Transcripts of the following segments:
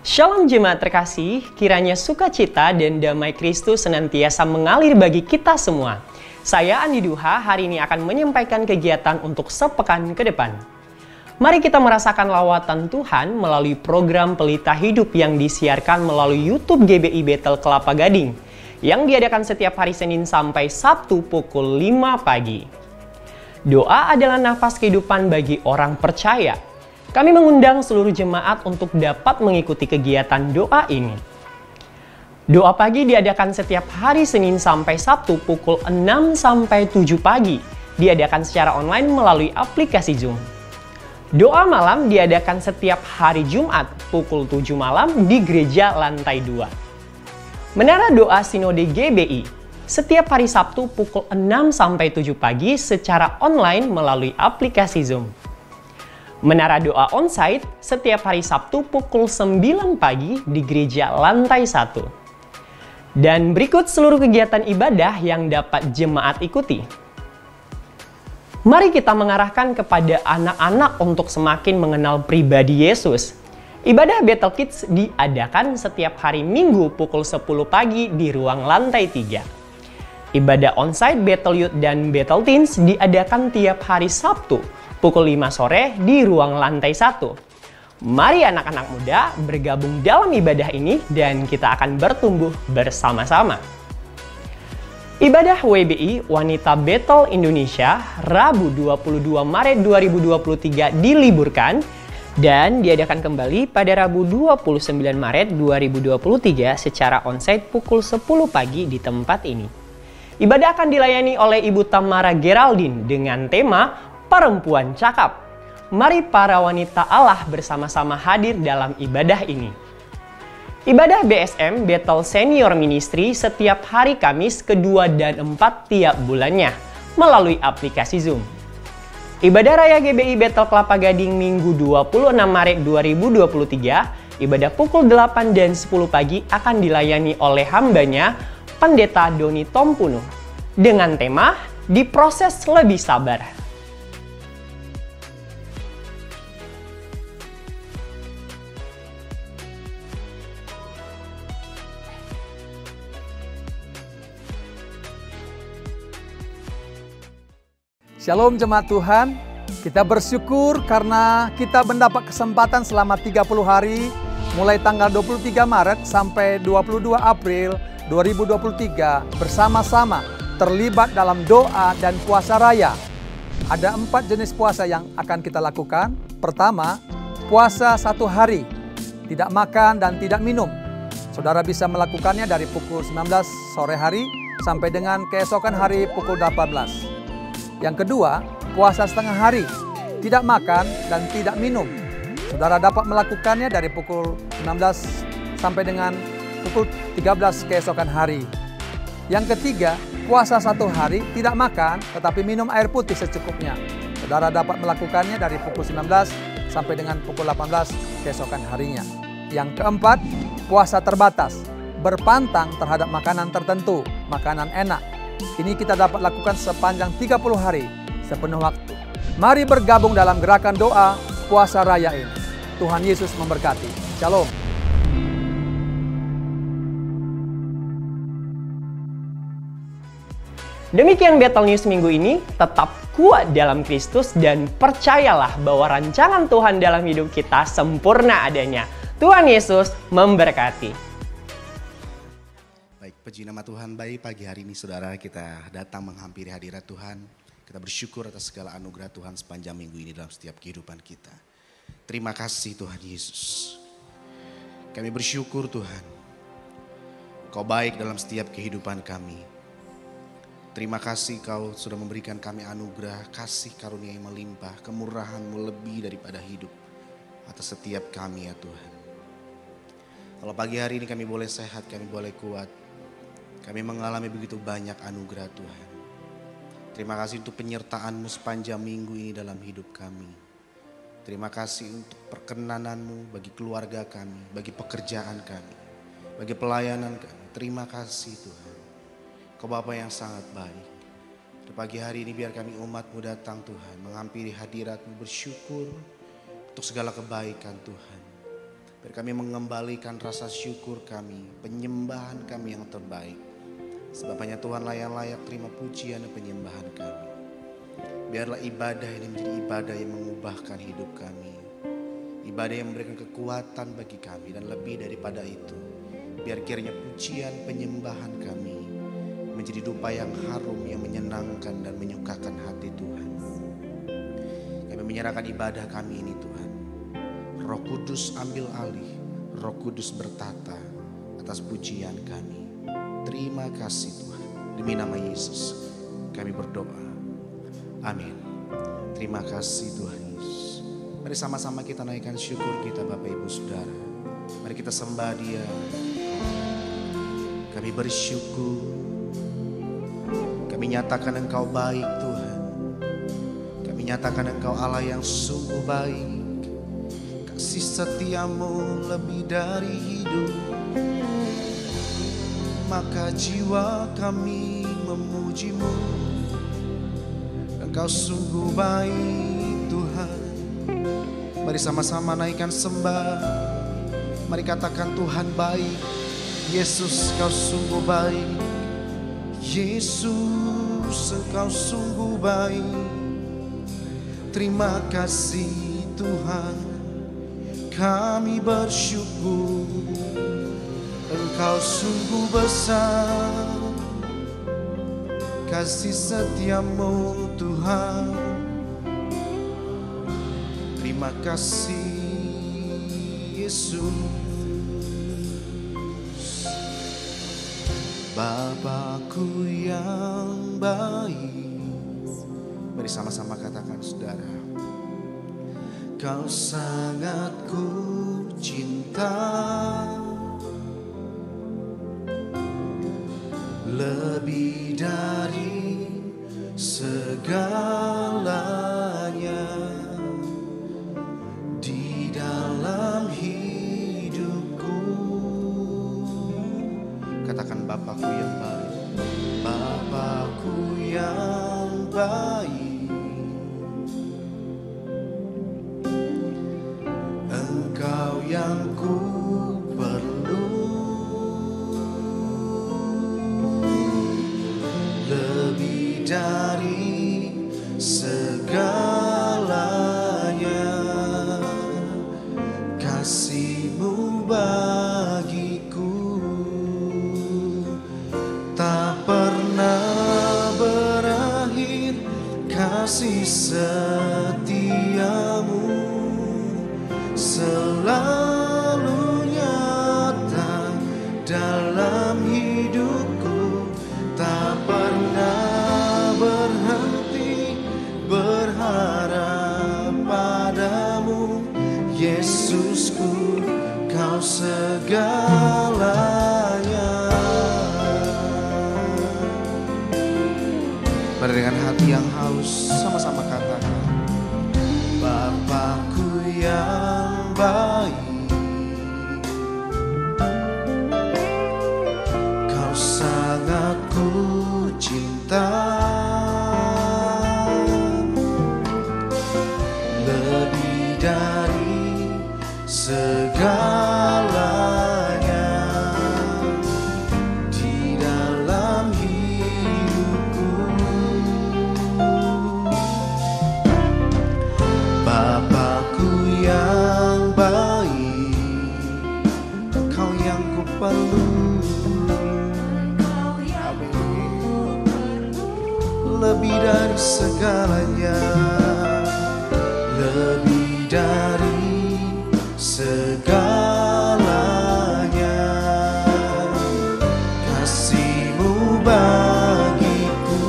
Shalom jemaat terkasih, kiranya sukacita dan damai Kristus senantiasa mengalir bagi kita semua. Saya Andi Duha, hari ini akan menyampaikan kegiatan untuk sepekan ke depan. Mari kita merasakan lawatan Tuhan melalui program Pelita Hidup yang disiarkan melalui YouTube GBI Bethel Kelapa Gading, yang diadakan setiap hari Senin sampai Sabtu pukul 5 pagi. Doa adalah nafas kehidupan bagi orang percaya. Kami mengundang seluruh jemaat untuk dapat mengikuti kegiatan doa ini. Doa pagi diadakan setiap hari Senin sampai Sabtu pukul 6 sampai 7 pagi. Diadakan secara online melalui aplikasi Zoom. Doa malam diadakan setiap hari Jumat pukul 7 malam di gereja lantai 2. Menara doa Sinode GBI setiap hari Sabtu pukul 6 sampai 7 pagi secara online melalui aplikasi Zoom. Menara doa onsite setiap hari Sabtu pukul 9 pagi di gereja lantai 1. Dan berikut seluruh kegiatan ibadah yang dapat jemaat ikuti. Mari kita mengarahkan kepada anak-anak untuk semakin mengenal pribadi Yesus. Ibadah Bethel Kids diadakan setiap hari Minggu pukul 10 pagi di ruang lantai 3. Ibadah onsite Bethel Youth dan Bethel Teens diadakan tiap hari Sabtu pukul 5 sore di ruang lantai 1. Mari anak-anak muda bergabung dalam ibadah ini dan kita akan bertumbuh bersama-sama. Ibadah WBI Wanita Bethel Indonesia Rabu 22 Maret 2023 diliburkan dan diadakan kembali pada Rabu 29 Maret 2023 secara onsite pukul 10 pagi di tempat ini. Ibadah akan dilayani oleh Ibu Tamara Geraldine dengan tema Perempuan Cakap. Mari para wanita Allah bersama-sama hadir dalam ibadah ini. Ibadah BSM Bethel Senior Ministry setiap hari Kamis kedua dan 4 tiap bulannya melalui aplikasi Zoom. Ibadah Raya GBI Bethel Kelapa Gading Minggu 26 Maret 2023, ibadah pukul 8 dan 10 pagi akan dilayani oleh hambanya Pendeta Doni Tompuno dengan tema Diproses Lebih Sabar. Shalom jemaat Tuhan, kita bersyukur karena kita mendapat kesempatan selama 30 hari mulai tanggal 23 Maret sampai 22 April 2023 bersama-sama terlibat dalam doa dan puasa raya. Ada 4 jenis puasa yang akan kita lakukan. Pertama, puasa 1 hari, tidak makan dan tidak minum. Saudara bisa melakukannya dari pukul 19 sore hari sampai dengan keesokan hari pukul 18. Yang kedua, puasa setengah hari, tidak makan dan tidak minum. Saudara dapat melakukannya dari pukul 19 sampai dengan pukul 13 keesokan hari. Yang ketiga, puasa 1 hari, tidak makan tetapi minum air putih secukupnya. Saudara dapat melakukannya dari pukul 19 sampai dengan pukul 18 keesokan harinya. Yang keempat, puasa terbatas, berpantang terhadap makanan tertentu, makanan enak. Ini kita dapat lakukan sepanjang 30 hari sepenuh waktu. Mari bergabung dalam gerakan doa puasa raya ini. Tuhan Yesus memberkati. Shalom. Demikian Bethel News minggu ini, tetap kuat dalam Kristus dan percayalah bahwa rancangan Tuhan dalam hidup kita sempurna adanya. Tuhan Yesus memberkati. Puji nama Tuhan, baik pagi hari ini saudara kita datang menghampiri hadirat Tuhan. Kita bersyukur atas segala anugerah Tuhan sepanjang minggu ini dalam setiap kehidupan kita. Terima kasih Tuhan Yesus. Kami bersyukur Tuhan, Kau baik dalam setiap kehidupan kami. Terima kasih Kau sudah memberikan kami anugerah, kasih karunia yang melimpah, kemurahan-Mu lebih daripada hidup atas setiap kami ya Tuhan. Kalau pagi hari ini kami boleh sehat, kami boleh kuat. Kami mengalami begitu banyak anugerah Tuhan. Terima kasih untuk penyertaan-Mu sepanjang minggu ini dalam hidup kami. Terima kasih untuk perkenanan-Mu bagi keluarga kami, bagi pekerjaan kami, bagi pelayanan kami. Terima kasih Tuhan. Kau Bapa yang sangat baik. Pagi hari ini biar kami umat-Mu datang Tuhan, menghampiri hadirat-Mu, bersyukur untuk segala kebaikan Tuhan. Biar kami mengembalikan rasa syukur kami, penyembahan kami yang terbaik. Sebab hanya Tuhanlah yang layak terima pujian dan penyembahan kami. Biarlah ibadah ini menjadi ibadah yang mengubahkan hidup kami. Ibadah yang memberikan kekuatan bagi kami, dan lebih daripada itu, biar kiranya pujian penyembahan kami menjadi dupa yang harum, yang menyenangkan dan menyukakan hati Tuhan. Kami menyerahkan ibadah kami ini Tuhan. Roh Kudus ambil alih, Roh Kudus bertata atas pujian kami. Terima kasih Tuhan. Demi nama Yesus kami berdoa. Amin. Terima kasih Tuhan Yesus. Mari sama-sama kita naikkan syukur kita Bapak Ibu Saudara. Mari kita sembah Dia. Kami bersyukur. Kami nyatakan Engkau baik Tuhan. Kami nyatakan Engkau Allah yang sungguh baik. Kasih setiamu lebih dari hidup. Maka jiwa kami memuji-Mu. Engkau sungguh baik Tuhan. Mari sama-sama naikkan sembah. Mari katakan Tuhan baik. Yesus Engkau sungguh baik. Yesus Engkau sungguh baik. Terima kasih Tuhan. Kami bersyukur. Engkau sungguh besar. Kasih setiamu Tuhan. Terima kasih Yesus. Bapakku yang baik. Mari sama-sama katakan saudara. Kau sangat ku cinta. Lebih dari segalanya di dalam hidupku. Katakan Bapakku yang baik. Bapakku yang baik. Engkau yang ku perlu. Lebih dari segalanya, kasih-Mu bagiku tak pernah berakhir. Kasih setiamu selalu nyata dalam hidupku. Tak pernah berhenti berharap padamu. Yesusku, Kau segalanya. Mari dengan hati yang haus sama-sama katakan. Bapakku yang baik. Kau sangat ku cinta. Lebih dari segalanya di dalam hidupku. Bapakku yang baik. Engkau yang ku perlu. Lebih dari segalanya, lebih dari segalanya, kasih-Mu bagiku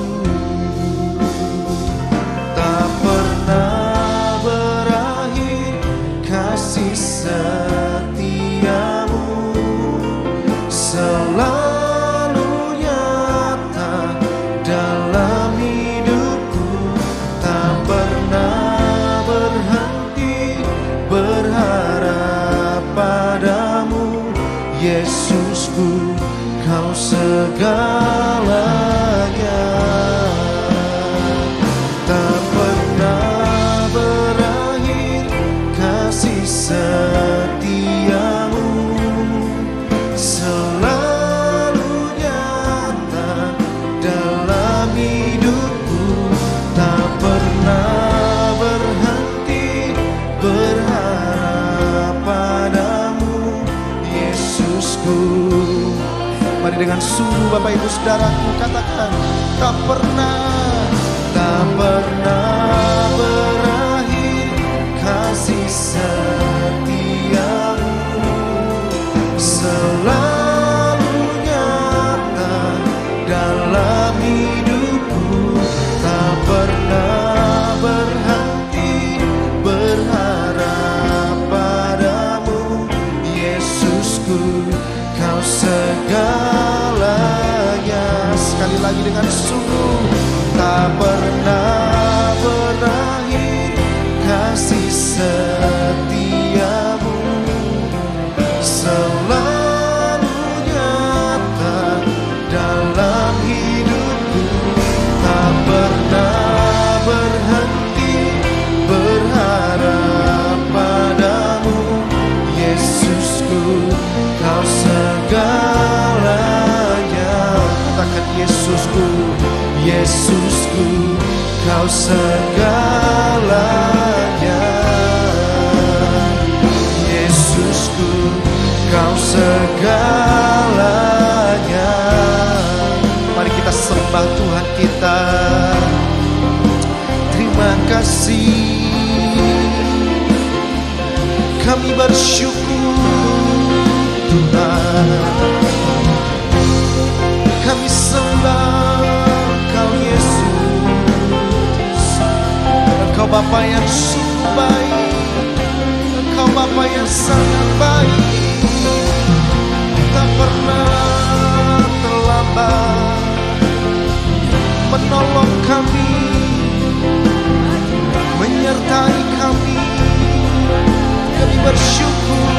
tak pernah berakhir. Kasih setiamu selalu nyata dalam hidupku. Tak pernah dengan sungguh Bapak Ibu Saudaraku, katakan tak pernah berakhir kasih setiamu, selalu nyata dalam hidupku, tak pernah berhenti berharap padamu, Yesusku, Kau segalanya. Sekali lagi dengan sungguh, tak pernah berakhir kasih setiamu, selalu nyata dalam hidupku, tak pernah berhenti berharap padamu, Yesusku, Kau segalanya. Katakan Yesusku, Yesusku, Kau segalanya. Yesusku, Kau segalanya. Mari kita sembah Tuhan kita. Terima kasih, kami bersyukur Tuhan, kami sembah Kau Yesus. Engkau Bapa yang sungguh baik, Engkau Bapa yang sangat baik, tak pernah terlambat menolong kami, menyertai kami. Kami bersyukur.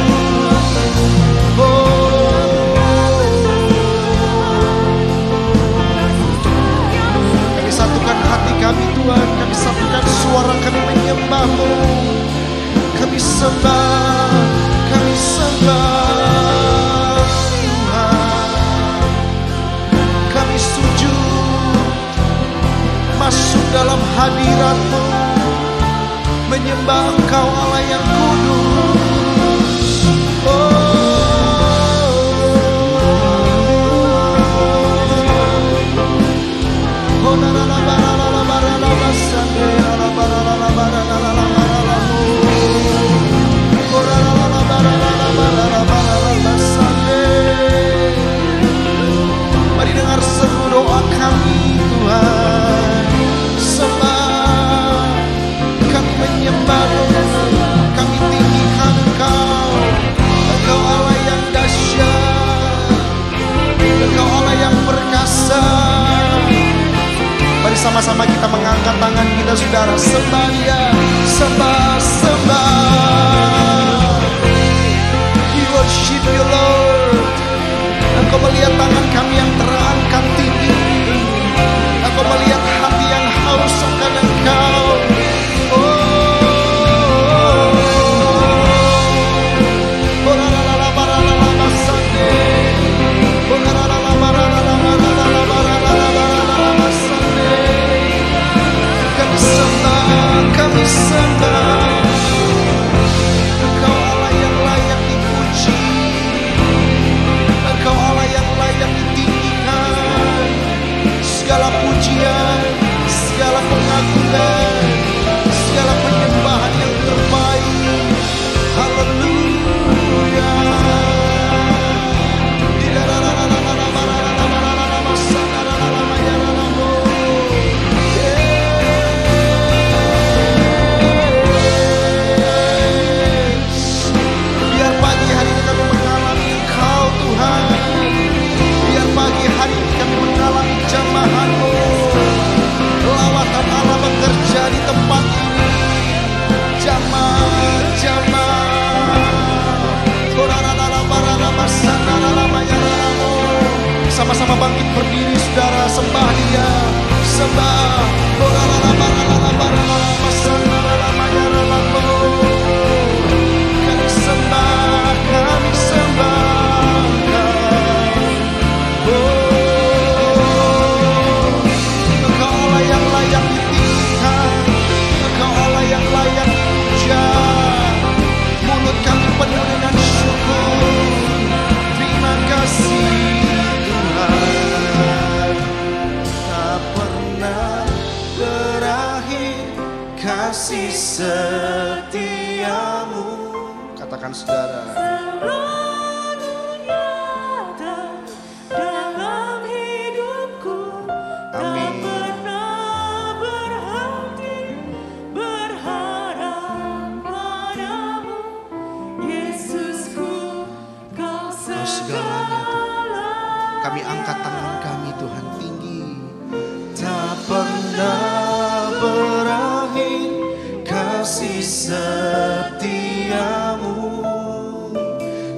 Kami satukan hati kami Tuhan, kami satukan suara kami menyembah-Mu. Kami sembah Tuhan. Kami sujud masuk dalam hadirat-Mu, menyembah Engkau Allah yang kudus. Mari dengar seru doa kami Tuhan. Sembah, kami menyembah-Mu, kami tinggikan Engkau. Engkau Allah yang dahsyat, Engkau Allah yang perkasa. Mari sama-sama kita mengangkat tangan kita saudara. Sembah Dia, sembah. We worship You Lord. Engkau melihat tangan kami yang terangkat tinggi, Engkau melihat hati yang haus akan Engkau. Kami sembah Engkau Allah yang layak dipuji, Engkau Allah yang layak ditinggikan. Segala pujian, segala pengagungan, segala penyembahan yang terbaik. Haleluya. Pagi hari ini kami mengalami jamahan-Mu, lawatan Allah bekerja kasih setiamu. Katakan saudara. Kami angkat tangan kami Tuhan tinggi. Tak pernah berakhir kasih setiamu,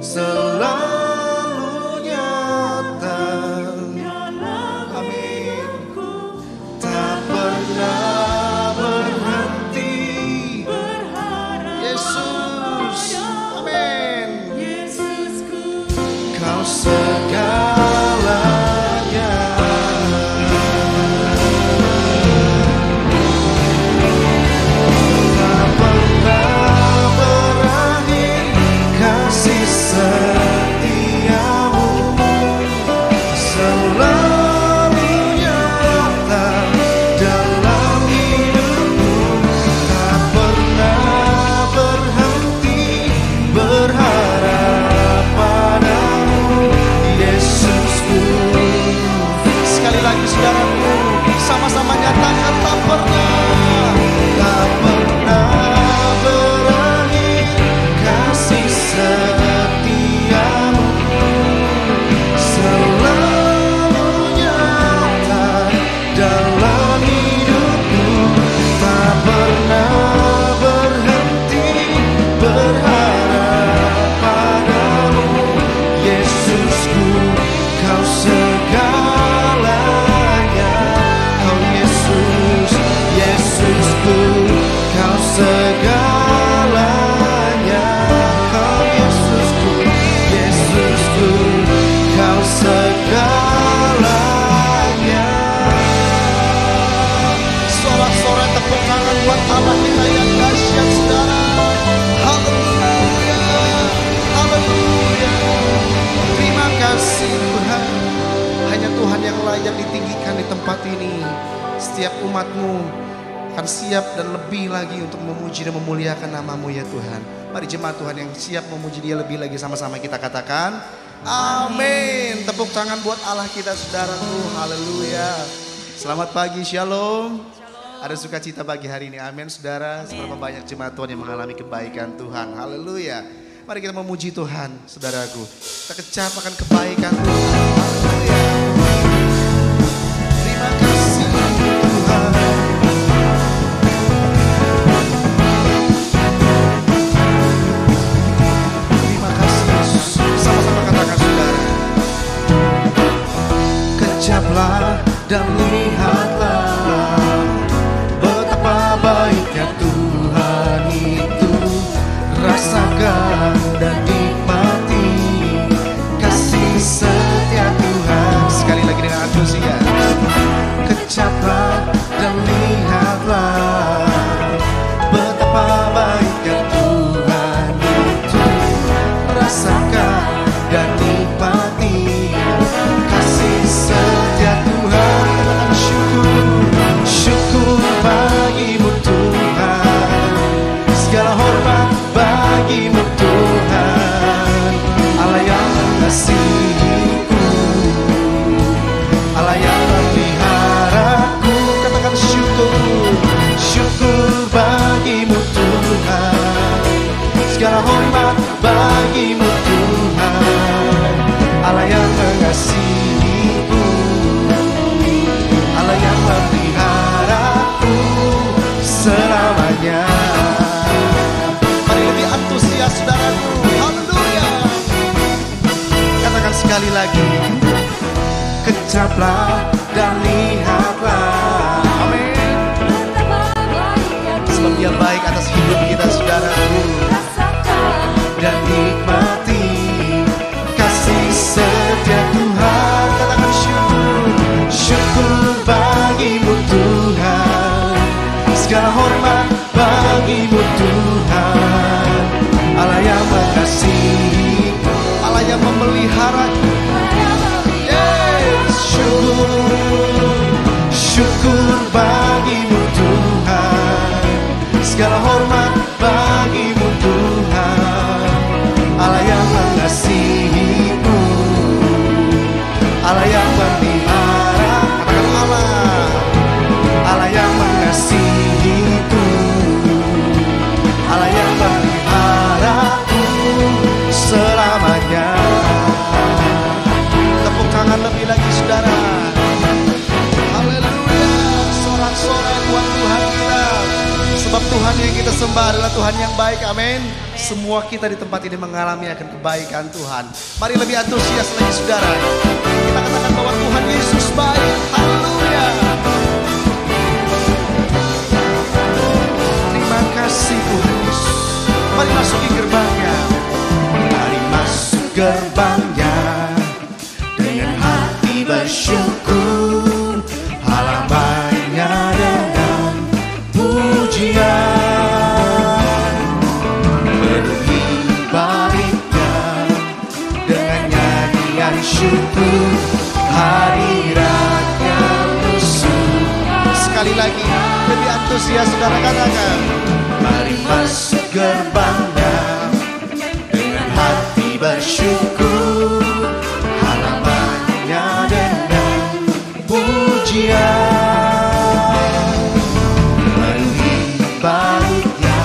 selalu nyata. Amin. Tak pernah berhenti Yesus. Amin. Kau segalanya. Tak pernah berakhir kasih setiamu, selalu nyata dalam hidupku. Tak pernah berhenti berharap padamu Yesusku. Sekali lagi saudaraku, sama-sama nyatakan tak pernah berakhir kasih setiamu, selalu nyata dalam hidupku. Tak pernah berhenti berharap padamu Yesusku. Kau segalanya, kau Yesus, Yesusku. Kau segalanya, kau Yesusku, Yesusku. Kau segalanya. Sorak-sorai tepuk tangan buat Allah kita yang dahsyat saudara. Haleluya, haleluya. Terima kasih Tuhan. Hanya Tuhan yang layak ditinggikan di tempat ini. Setiap umat-Mu akan siap dan lebih lagi untuk memuji dan memuliakan nama-Mu ya Tuhan. Mari jemaat Tuhan yang siap memuji Dia lebih lagi, sama-sama kita katakan amin. Tepuk tangan buat Allah kita saudaraku. Haleluya. Selamat pagi, shalom. Ada sukacita pagi hari ini, amin saudara. Seberapa banyak jemaat Tuhan yang mengalami kebaikan Tuhan. Haleluya. Mari kita memuji Tuhan saudaraku. Kita kecap akan kebaikan Tuhan. Haleluya. Terima kasih Tuhan. Terima kasih Yesus. Sama-sama katakan saudara. Kecaplah dan lihatlah betapa baiknya Tuhan itu. Rasakan dan nikmati kasih setia Tuhan. Sekali lagi dengan antusias. Kecaplah dan lihatlah betapa baiknya Tuhan itu. Rasakan dan nikmati kasih setia Tuhan. Syukur, syukur bagimu Tuhan. Segala hormat bagimu Tuhan. Allah yang mengasihiku, Allah yang memeliharaku. Katakan syukur, syukur bagimu Tuhan. Segala hormat bagimu Tuhan. Allah yang mengasihiku, Allah yang memeliharaku selamanya. Mari lebih antusias saudaraku. Haleluya. Katakan sekali lagi. Kecaplah dan lihatlah. Amin. Sebab Dia baik atas hidup kita saudaraku. Dan nikmati kasih setia Tuhan. Katakan syukur, syukur bagimu Tuhan. Segala hormat bagimu Tuhan. Allah yang mengasihi, Allah yang memeliharaku. Yes, syukur, syukur bagimu Tuhan. Sebab Tuhan yang kita sembah adalah Tuhan yang baik, amin. Semua kita di tempat ini mengalami akan kebaikan Tuhan. Mari lebih antusias lagi saudara. Kita katakan bahwa Tuhan Yesus baik, haleluya. Terima kasih Tuhan Yesus. Mari masuki gerbangnya. Mari masuk gerbangnya dengan hati bersyukur, halamannya dengan pujian, penuhi baitnya dengan nyanyian syukur, hadiratnya musuh. Sekali lagi lebih antusias saudara katakan, mari masuk gerbangnya dengan hati bersyukur, halamannya dengan pujian, penuhi baitnya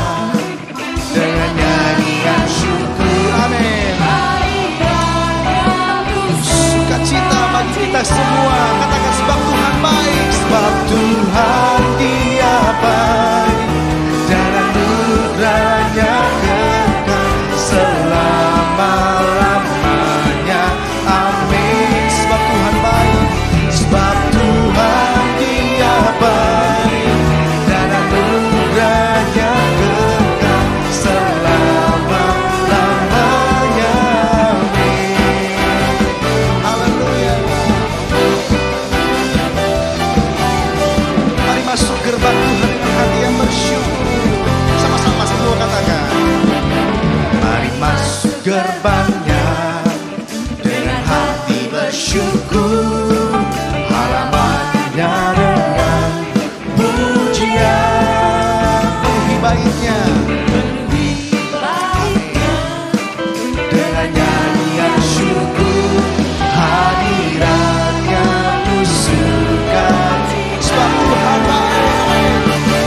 dengan nyanyian syukur, amin. Sukacita bagi kita semua, katakan sebab Tuhan baik, sebab Tuhan Dia baik dan anugerahnya kekal selama-lamanya, amin. Sebab Tuhan baik, sebab Tuhan Dia baik dan anugerahnya kekal selama-lamanya, amin. Haleluya. Mari masuk gerbang Tuhan dengan hati yang bersyukur. Sama-sama semua katakan, mari masuk gerbangnya dengan hati bersyukur, halamannya dengan pujian, penuhi baitnya dengan nyanyian syukur, hadiratnya musuhkan. Sebab Tuhan baik,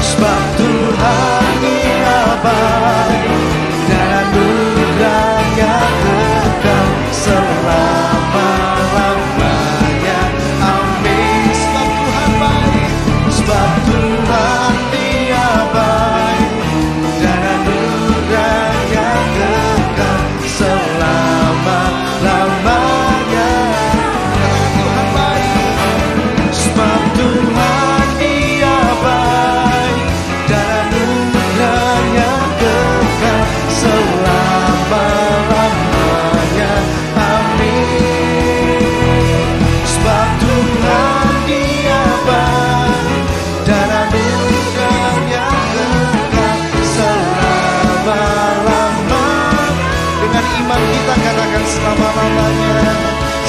sebab Tuhan Dia baik dan anugerahnya kekal selama-lamanya, amin. Sebab Tuhan baik, sebab Tuhan Dia baik dan anugerahnya kekal selama-lamanya. Katakan Tuhan baik, sebab Tuhan Dia baik dan anugerahnya kekal selama-lamanya, amin. Sebab Tuhan Dia baik dan anugerahnya kekal selama-lamanya. Dengan iman kita katakan selama-lamanya,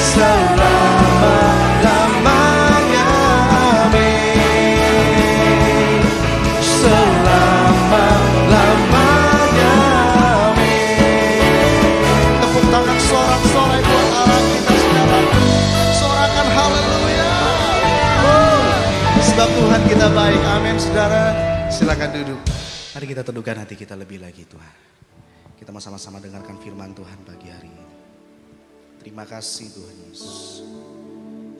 selama-lamanya, amin. Selama-lamanya, amin. Tepuk tangan sorak-sorai buat Allah kita saudara. Sorakan haleluya. Sebab Tuhan kita baik, amin saudara. Silakan duduk. Mari kita teduhkan hati kita lebih lagi Tuhan. Kita mau sama-sama dengarkan firman Tuhan pagi hari ini. Terima kasih Tuhan Yesus.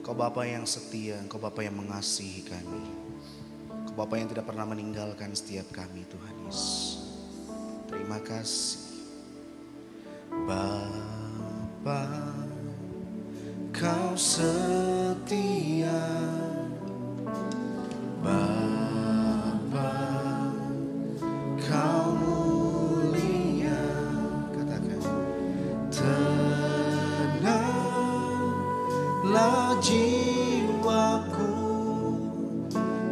Kau Bapa yang setia, Kau Bapa yang mengasihi kami. Kau Bapa yang tidak pernah meninggalkan setiap kami Tuhan Yesus. Terima kasih. Bapa, Kau setia. Bapa, Kau mulia. Katakan, tenanglah jiwaku,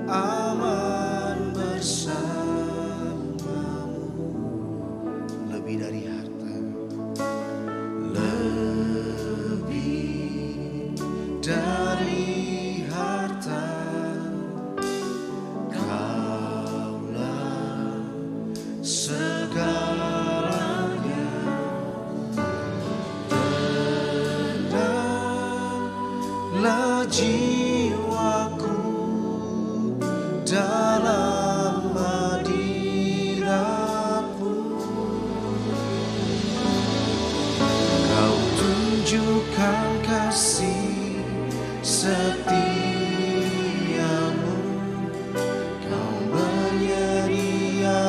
aman bersamamu. Lebih dari harta, lebih dari harta, Kaulah segalanya. Tenanglah jiwaku dalam hadiratmu. Kau tunjukkan kasih setiamu. Kau menyediakan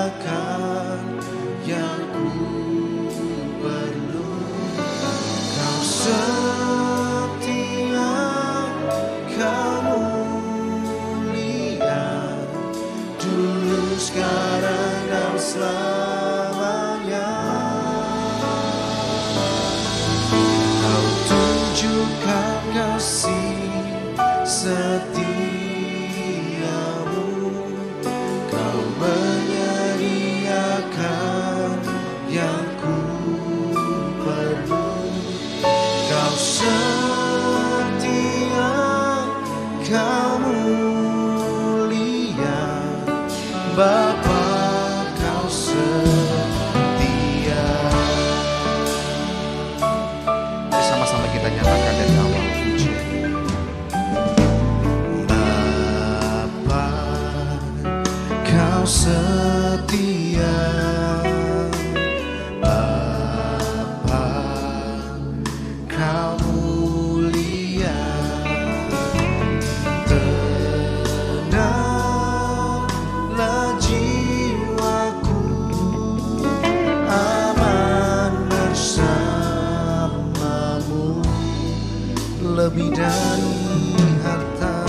selamanya. Kau tunjukkan kasih setiamu, Kau menyediakan yang ku perlu. Kau setia, Kau mulia, Bapa, Kau setia. Sama-sama kita nyatakan dari awal pujian. Bapa, Kau setia. Bapa, Kau mulia. Tenanglah jiwaku, aman bersamamu, lebih dari harta,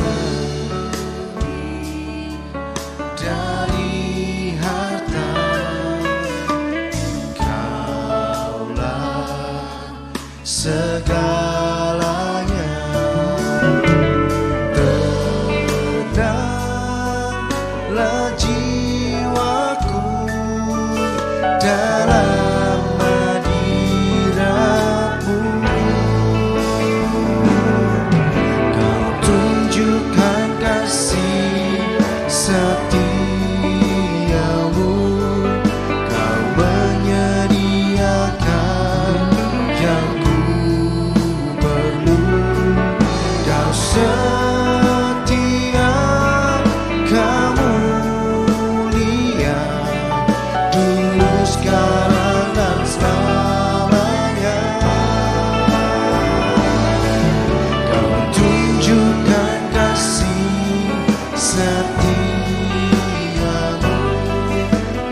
dari harta. Kaulah segalanya. Tenanglah jiwaku dalam hadirat-Mu. Kau tunjukkan kasih setiamu, Kau menyediakan yang ku perlu. Kau setia, Kau mulia, dulu, sekarang, dan selamanya. Kau tunjukkan kasih setiamu,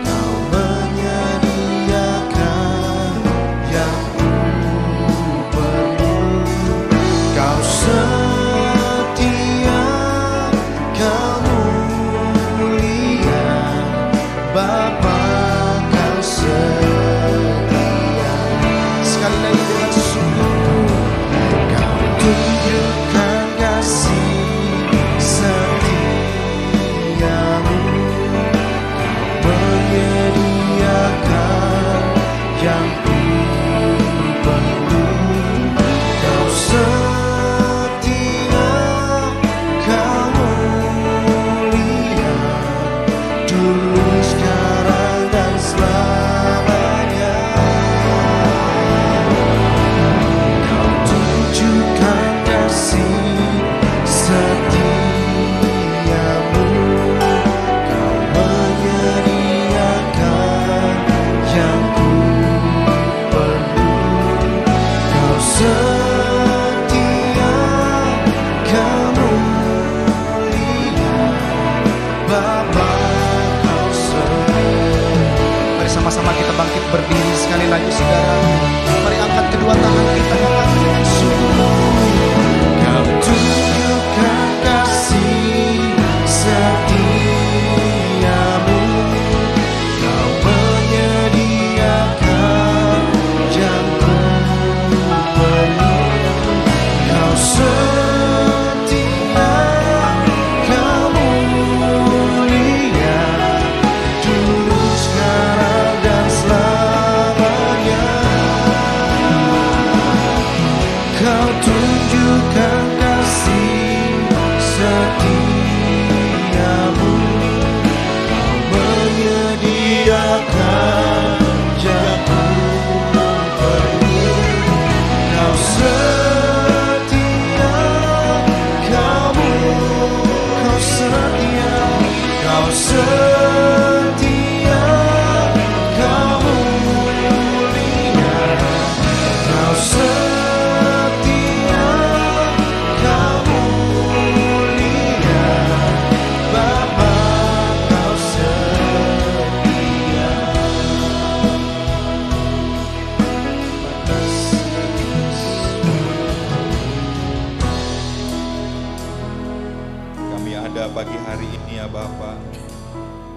Kau menyediakan yang ku perlu. Kau setia, Kau mulia, Bapa, Kau setia. Sekali lagi dengan sungguh, Kau tunjukkan kasih setiamu, Kau menyediakan yang ku perlu. Kau setia, Kau mulia, dulu, sekarang, dan selamanya. Kau tunjukkan kasih setiamu, Kau menyediakan yang ku perlu. Kau setia, Kau mulia, Bapa, Kau setia. Mari sama-sama kita bangkit berdiri sekali lagi, saudara. Mari angkat kedua tangan kita dengan sungguh. Kau tunjukkan kasih setiamu, Kau menyediakan yang ku perlu. Kau setia, Kau mulia, dulu, sekarang, dan selamanya. Kau tunjukkan kasih setiamu, Kau menyediakan yang ku perlu. Kau setia, Kau setia, Kau setia, Kau mulia, Kau setia, Kau mulia, Bapa, Kau setia. Kami ada pagi hari ini ya Bapa,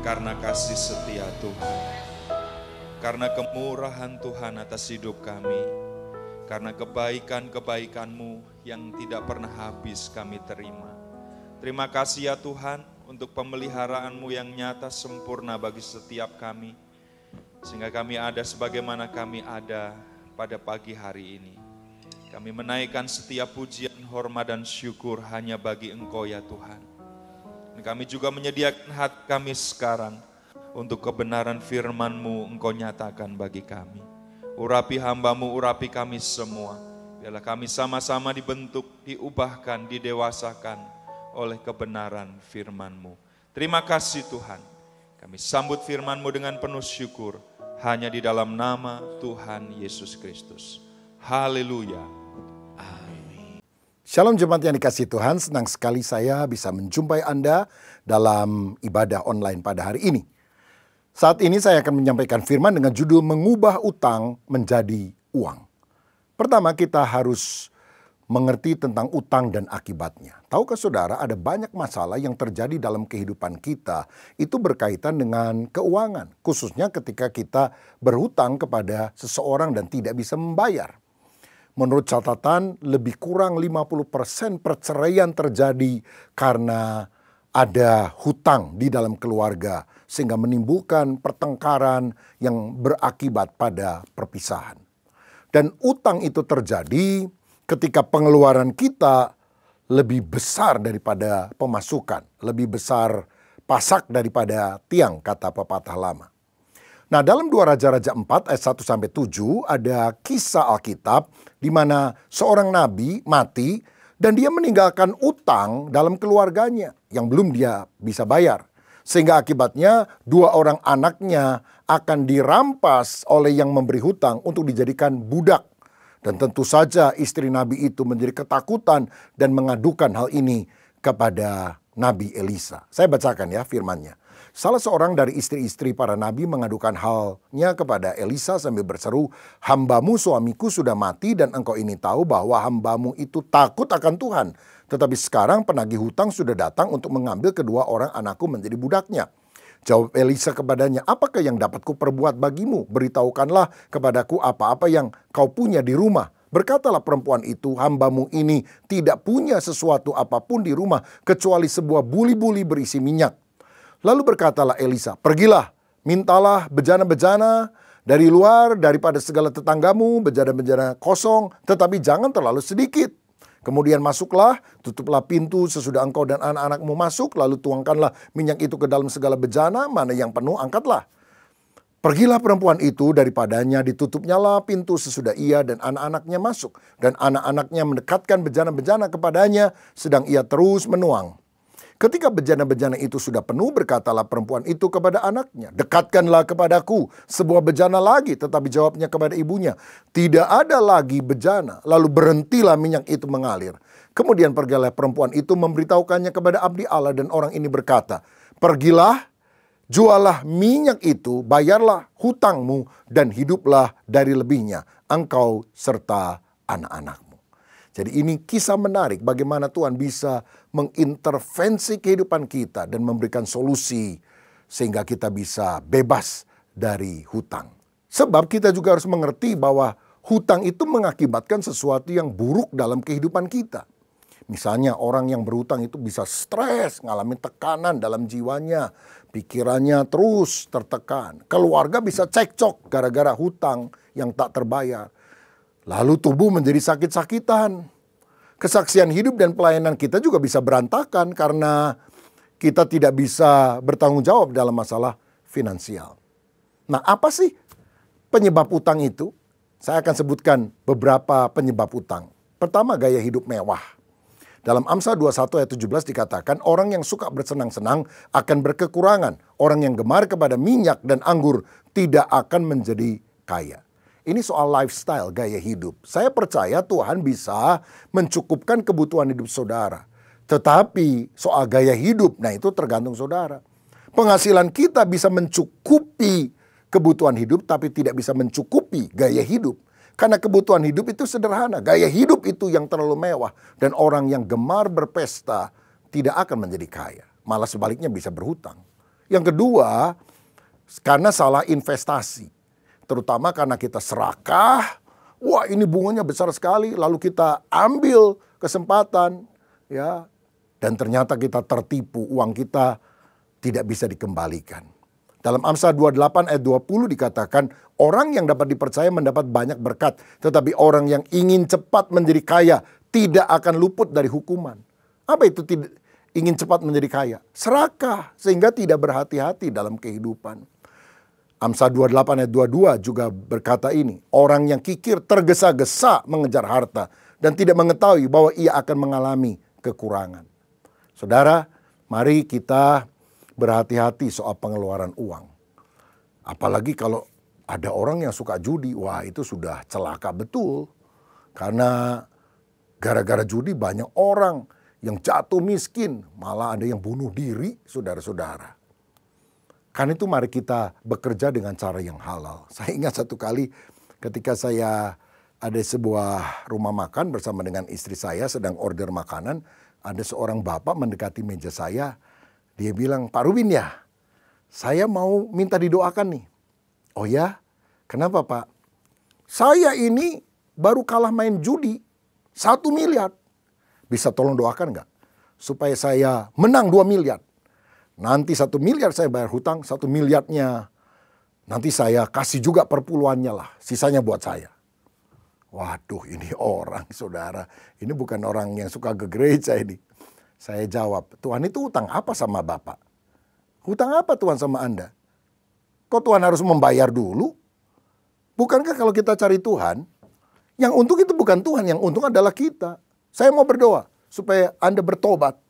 karena kasih setia Tuhan. karena kemurahan Tuhan atas hidup kami, karena kebaikan-kebaikan-Mu yang tidak pernah habis kami terima. Terima kasih ya Tuhan untuk pemeliharaan-Mu yang nyata sempurna bagi setiap kami, sehingga kami ada sebagaimana kami ada pada pagi hari ini. Kami menaikkan setiap pujian, hormat dan syukur hanya bagi Engkau ya Tuhan. Dan kami juga menyediakan hati kami sekarang untuk kebenaran firman-Mu Engkau nyatakan bagi kami. Urapi hamba-Mu, urapi kami semua. Biarlah kami sama-sama dibentuk, diubahkan, didewasakan oleh kebenaran firman-Mu. Terima kasih Tuhan. Kami sambut firman-Mu dengan penuh syukur. Hanya di dalam nama Tuhan Yesus Kristus. Haleluya. Amin. Shalom jemaat yang dikasihi Tuhan, senang sekali saya bisa menjumpai Anda dalam ibadah online pada hari ini. Saat ini saya akan menyampaikan firman dengan judul mengubah utang menjadi uang. Pertama kita harus mengerti tentang utang dan akibatnya. Tahukah saudara ada banyak masalah yang terjadi dalam kehidupan kita itu berkaitan dengan keuangan. Khususnya ketika kita berhutang kepada seseorang dan tidak bisa membayar. Menurut catatan lebih kurang 50% perceraian terjadi karena ada hutang di dalam keluarga sehingga menimbulkan pertengkaran yang berakibat pada perpisahan. Dan utang itu terjadi ketika pengeluaran kita lebih besar daripada pemasukan, lebih besar pasak daripada tiang, kata pepatah lama. Nah, dalam 2 Raja-Raja 4 ayat 1-7 ada kisah Alkitab di mana seorang nabi mati dan dia meninggalkan utang dalam keluarganya yang belum dia bisa bayar. Sehingga akibatnya 2 orang anaknya akan dirampas oleh yang memberi hutang untuk dijadikan budak. Dan tentu saja istri Nabi itu menjadi ketakutan dan mengadukan hal ini kepada Nabi Elisa. Saya bacakan ya firmannya. Salah seorang dari istri-istri para nabi mengadukan halnya kepada Elisa sambil berseru, "Hambamu suamiku sudah mati dan engkau ini tahu bahwa hambamu itu takut akan Tuhan. Tetapi sekarang penagih hutang sudah datang untuk mengambil kedua orang anakku menjadi budaknya." Jawab Elisa kepadanya, "Apakah yang dapat kuperbuat bagimu? Beritahukanlah kepadaku apa-apa yang kau punya di rumah." Berkatalah perempuan itu, "Hambamu ini tidak punya sesuatu apapun di rumah kecuali sebuah buli-buli berisi minyak." Lalu berkatalah Elisa, "Pergilah, mintalah bejana-bejana dari luar daripada segala tetanggamu, bejana-bejana kosong, tetapi jangan terlalu sedikit. Kemudian masuklah, tutuplah pintu sesudah engkau dan anak-anakmu masuk, lalu tuangkanlah minyak itu ke dalam segala bejana, mana yang penuh angkatlah." Pergilah perempuan itu, daripadanya ditutupnyalah pintu sesudah ia dan anak-anaknya masuk. Dan anak-anaknya mendekatkan bejana-bejana kepadanya, sedang ia terus menuang. Ketika bejana-bejana itu sudah penuh, berkatalah perempuan itu kepada anaknya, "Dekatkanlah kepadaku sebuah bejana lagi." Tetapi jawabnya kepada ibunya, "Tidak ada lagi bejana." Lalu berhentilah minyak itu mengalir. Kemudian pergilah perempuan itu memberitahukannya kepada abdi Allah dan orang ini berkata, "Pergilah, jualah minyak itu, bayarlah hutangmu dan hiduplah dari lebihnya, engkau serta anak-anakmu." Jadi ini kisah menarik bagaimana Tuhan bisa mengintervensi kehidupan kita dan memberikan solusi sehingga kita bisa bebas dari hutang. Sebab kita juga harus mengerti bahwa hutang itu mengakibatkan sesuatu yang buruk dalam kehidupan kita. Misalnya orang yang berhutang itu bisa stres, ngalamin tekanan dalam jiwanya, pikirannya terus tertekan. Keluarga bisa cekcok gara-gara hutang yang tak terbayar. Lalu tubuh menjadi sakit-sakitan. Kesaksian hidup dan pelayanan kita juga bisa berantakan karena kita tidak bisa bertanggung jawab dalam masalah finansial. Nah, apa sih penyebab utang itu? Saya akan sebutkan beberapa penyebab utang. Pertama, gaya hidup mewah. Dalam Amsal 21 ayat 17 dikatakan, orang yang suka bersenang-senang akan berkekurangan. Orang yang gemar kepada minyak dan anggur tidak akan menjadi kaya. Ini soal lifestyle, gaya hidup. Saya percaya Tuhan bisa mencukupkan kebutuhan hidup saudara. Tetapi soal gaya hidup, nah itu tergantung saudara. Penghasilan kita bisa mencukupi kebutuhan hidup, tapi tidak bisa mencukupi gaya hidup. Karena kebutuhan hidup itu sederhana. Gaya hidup itu yang terlalu mewah. Dan orang yang gemar berpesta tidak akan menjadi kaya. Malah sebaliknya bisa berhutang. Yang kedua, karena salah investasi. terutama karena kita serakah. Wah, ini bunganya besar sekali, lalu kita ambil kesempatan, ya, dan ternyata kita tertipu, uang kita tidak bisa dikembalikan. Dalam Amsal 28 ayat 20 dikatakan, orang yang dapat dipercaya mendapat banyak berkat, tetapi orang yang ingin cepat menjadi kaya tidak akan luput dari hukuman. Apa itu ingin cepat menjadi kaya? Serakah, sehingga tidak berhati-hati dalam kehidupan. Amsal 28 ayat 22 juga berkata ini, orang yang kikir tergesa-gesa mengejar harta dan tidak mengetahui bahwa ia akan mengalami kekurangan. Saudara, mari kita berhati-hati soal pengeluaran uang. Apalagi kalau ada orang yang suka judi, wah itu sudah celaka betul. Karena gara-gara judi banyak orang yang jatuh miskin, malah ada yang bunuh diri, saudara-saudara. Karena itu mari kita bekerja dengan cara yang halal. Saya ingat satu kali ketika saya ada sebuah rumah makan bersama dengan istri saya sedang order makanan. Ada seorang bapak mendekati meja saya. Dia bilang, Pak Rubin ya, saya mau minta didoakan nih. Oh ya, kenapa Pak? Saya ini baru kalah main judi 1 miliar. Bisa tolong doakan nggak? Supaya saya menang 2 miliar. Nanti 1 miliar saya bayar hutang, 1 miliarnya nanti saya kasih juga perpuluhannya lah. Sisanya buat saya. Waduh, ini orang, saudara. Ini bukan orang yang suka ke gereja ini. Saya jawab, Tuhan itu hutang apa sama Bapak? Hutang apa Tuhan sama Anda? Kok Tuhan harus membayar dulu? Bukankah kalau kita cari Tuhan, yang untung itu bukan Tuhan, yang untung adalah kita. Saya mau berdoa supaya Anda bertobat.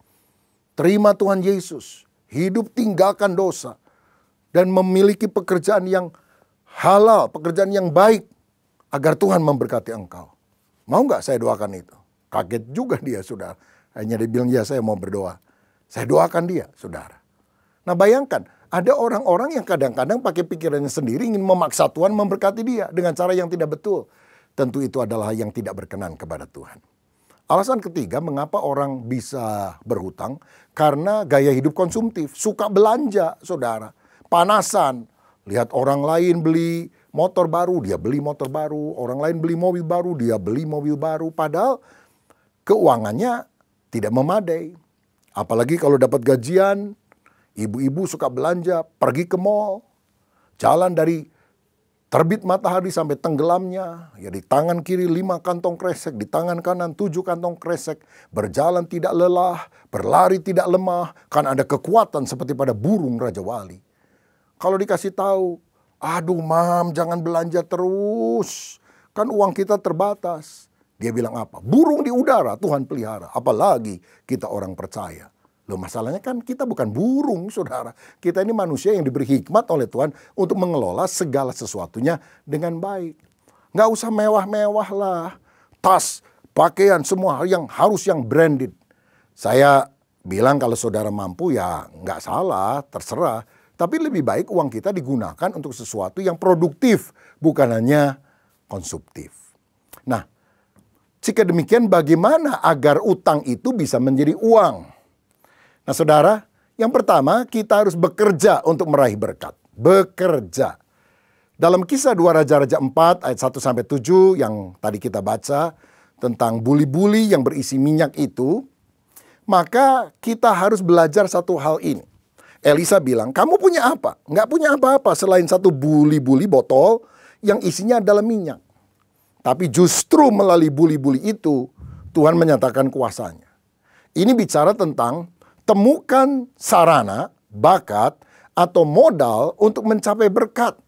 Terima Tuhan Yesus. Hidup tinggalkan dosa. Dan memiliki pekerjaan yang halal, pekerjaan yang baik. Agar Tuhan memberkati engkau. Mau nggak saya doakan itu? Kaget juga dia, saudara. Hanya dia bilang, ya saya mau berdoa. Saya doakan dia, saudara. Nah bayangkan, ada orang-orang yang kadang-kadang pakai pikirannya sendiri ingin memaksa Tuhan memberkati dia dengan cara yang tidak betul. Tentu itu adalah yang tidak berkenan kepada Tuhan. Alasan ketiga, mengapa orang bisa berhutang? Karena gaya hidup konsumtif, suka belanja, saudara. Panasan, lihat orang lain beli motor baru, dia beli motor baru. Orang lain beli mobil baru, dia beli mobil baru. Padahal keuangannya tidak memadai. Apalagi kalau dapat gajian, ibu-ibu suka belanja, pergi ke mall. Jalan dari terbit matahari sampai tenggelamnya, ya di tangan kiri 5 kantong kresek, di tangan kanan 7 kantong kresek, berjalan tidak lelah, berlari tidak lemah, kan ada kekuatan seperti pada burung Raja Wali. Kalau dikasih tahu, aduh mam jangan belanja terus, kan uang kita terbatas. Dia bilang apa? Burung di udara Tuhan pelihara, apalagi kita orang percaya. Loh masalahnya kan kita bukan burung saudara. Kita ini manusia yang diberi hikmat oleh Tuhan untuk mengelola segala sesuatunya dengan baik. Nggak usah mewah-mewah lah. Tas, pakaian, semua yang harus yang branded. Saya bilang kalau saudara mampu ya nggak salah, terserah. Tapi lebih baik uang kita digunakan untuk sesuatu yang produktif. Bukan hanya konsumtif. Nah, jika demikian bagaimana agar utang itu bisa menjadi uang? Nah saudara, yang pertama kita harus bekerja untuk meraih berkat. Bekerja. Dalam kisah 2 Raja-Raja 4 ayat 1-7 yang tadi kita baca tentang buli-buli yang berisi minyak itu, maka kita harus belajar satu hal ini. Elisa bilang, kamu punya apa? Nggak punya apa-apa selain satu buli-buli botol yang isinya adalah minyak. Tapi justru melalui buli-buli itu Tuhan menyatakan kuasanya. Ini bicara tentang temukan sarana, bakat, atau modal untuk mencapai berkat.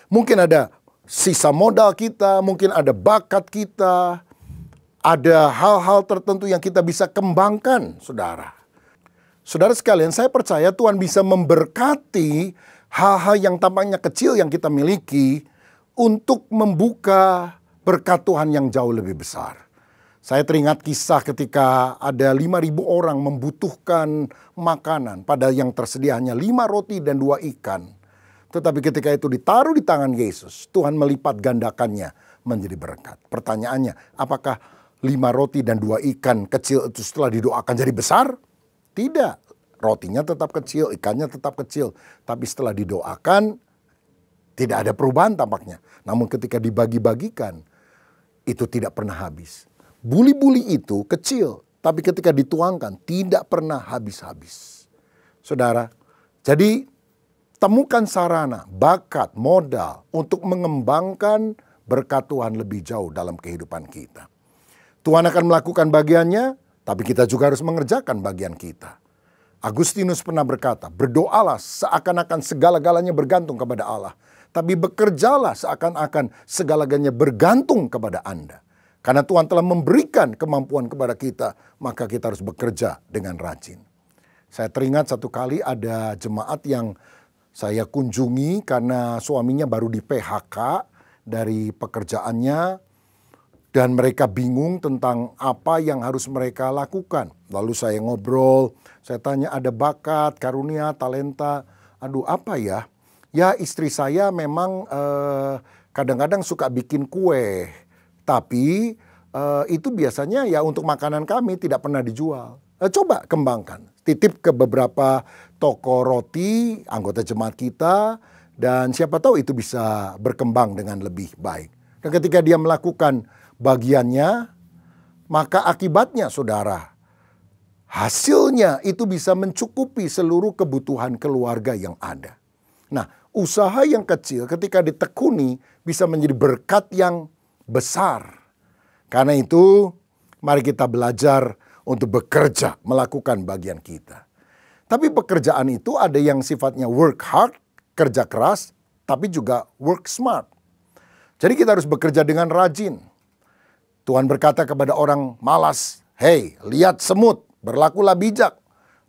Mungkin ada sisa modal kita, mungkin ada bakat kita, ada hal-hal tertentu yang kita bisa kembangkan, saudara. Saudara sekalian, saya percaya Tuhan bisa memberkati hal-hal yang tampaknya kecil yang kita miliki untuk membuka berkat Tuhan yang jauh lebih besar. Saya teringat kisah ketika ada 5.000 orang membutuhkan makanan. Padahal yang tersedia hanya 5 roti dan 2 ikan. Tetapi ketika itu ditaruh di tangan Yesus, Tuhan melipat gandakannya menjadi berkat. Pertanyaannya, apakah 5 roti dan 2 ikan kecil itu setelah didoakan jadi besar? Tidak. Rotinya tetap kecil, ikannya tetap kecil. Tapi setelah didoakan, Tidak ada perubahan tampaknya. Namun ketika dibagi-bagikan, itu tidak pernah habis. Buli-buli itu kecil, tapi ketika dituangkan tidak pernah habis-habis. Saudara, jadi temukan sarana, bakat, modal untuk mengembangkan berkat Tuhan lebih jauh dalam kehidupan kita. Tuhan akan melakukan bagiannya, tapi kita juga harus mengerjakan bagian kita. Agustinus pernah berkata, berdoalah seakan-akan segala-galanya bergantung kepada Allah. Tapi bekerjalah seakan-akan segala-galanya bergantung kepada Anda. Karena Tuhan telah memberikan kemampuan kepada kita, maka kita harus bekerja dengan rajin. Saya teringat satu kali ada jemaat yang saya kunjungi karena suaminya baru di PHK dari pekerjaannya. Dan mereka bingung tentang apa yang harus mereka lakukan. Lalu saya ngobrol, saya tanya ada bakat, karunia, talenta. Aduh apa ya? Ya istri saya memang kadang-kadang suka bikin kue. Tapi itu biasanya ya untuk makanan kami tidak pernah dijual. Coba kembangkan. Titip ke beberapa toko roti, anggota jemaat kita. Dan siapa tahu itu bisa berkembang dengan lebih baik. Dan ketika dia melakukan bagiannya, maka akibatnya saudara, hasilnya itu bisa mencukupi seluruh kebutuhan keluarga yang ada. Nah, usaha yang kecil ketika ditekuni bisa menjadi berkat yang besar. Karena itu, mari kita belajar untuk bekerja, melakukan bagian kita. Tapi pekerjaan itu ada yang sifatnya work hard, kerja keras, tapi juga work smart. Jadi kita harus bekerja dengan rajin. Tuhan berkata kepada orang malas, "Hei, lihat semut, berlakulah bijak.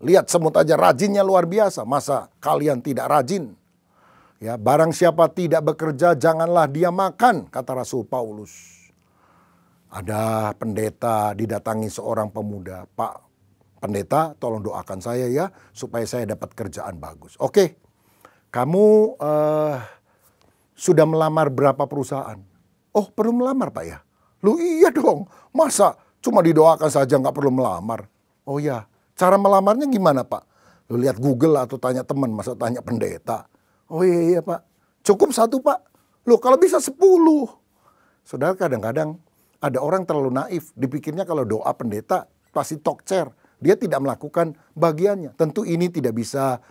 Lihat semut aja rajinnya luar biasa, masa kalian tidak rajin?" Ya, barang siapa tidak bekerja, janganlah dia makan, kata Rasul Paulus. Ada pendeta didatangi seorang pemuda, "Pak pendeta, tolong doakan saya ya, supaya saya dapat kerjaan bagus." "Oke, kamu sudah melamar berapa perusahaan?" "Oh, perlu melamar Pak ya?" "Lu iya dong, masa cuma didoakan saja nggak perlu melamar?" "Oh ya, cara melamarnya gimana Pak?" "Lu lihat Google atau tanya teman, masa tanya pendeta?" "Oh iya Pak, cukup 1 Pak." "Loh kalau bisa 10. Saudara, kadang-kadang ada orang terlalu naif, dipikirnya kalau doa pendeta pasti tokcer. Dia tidak melakukan bagiannya. Tentu ini tidak bisa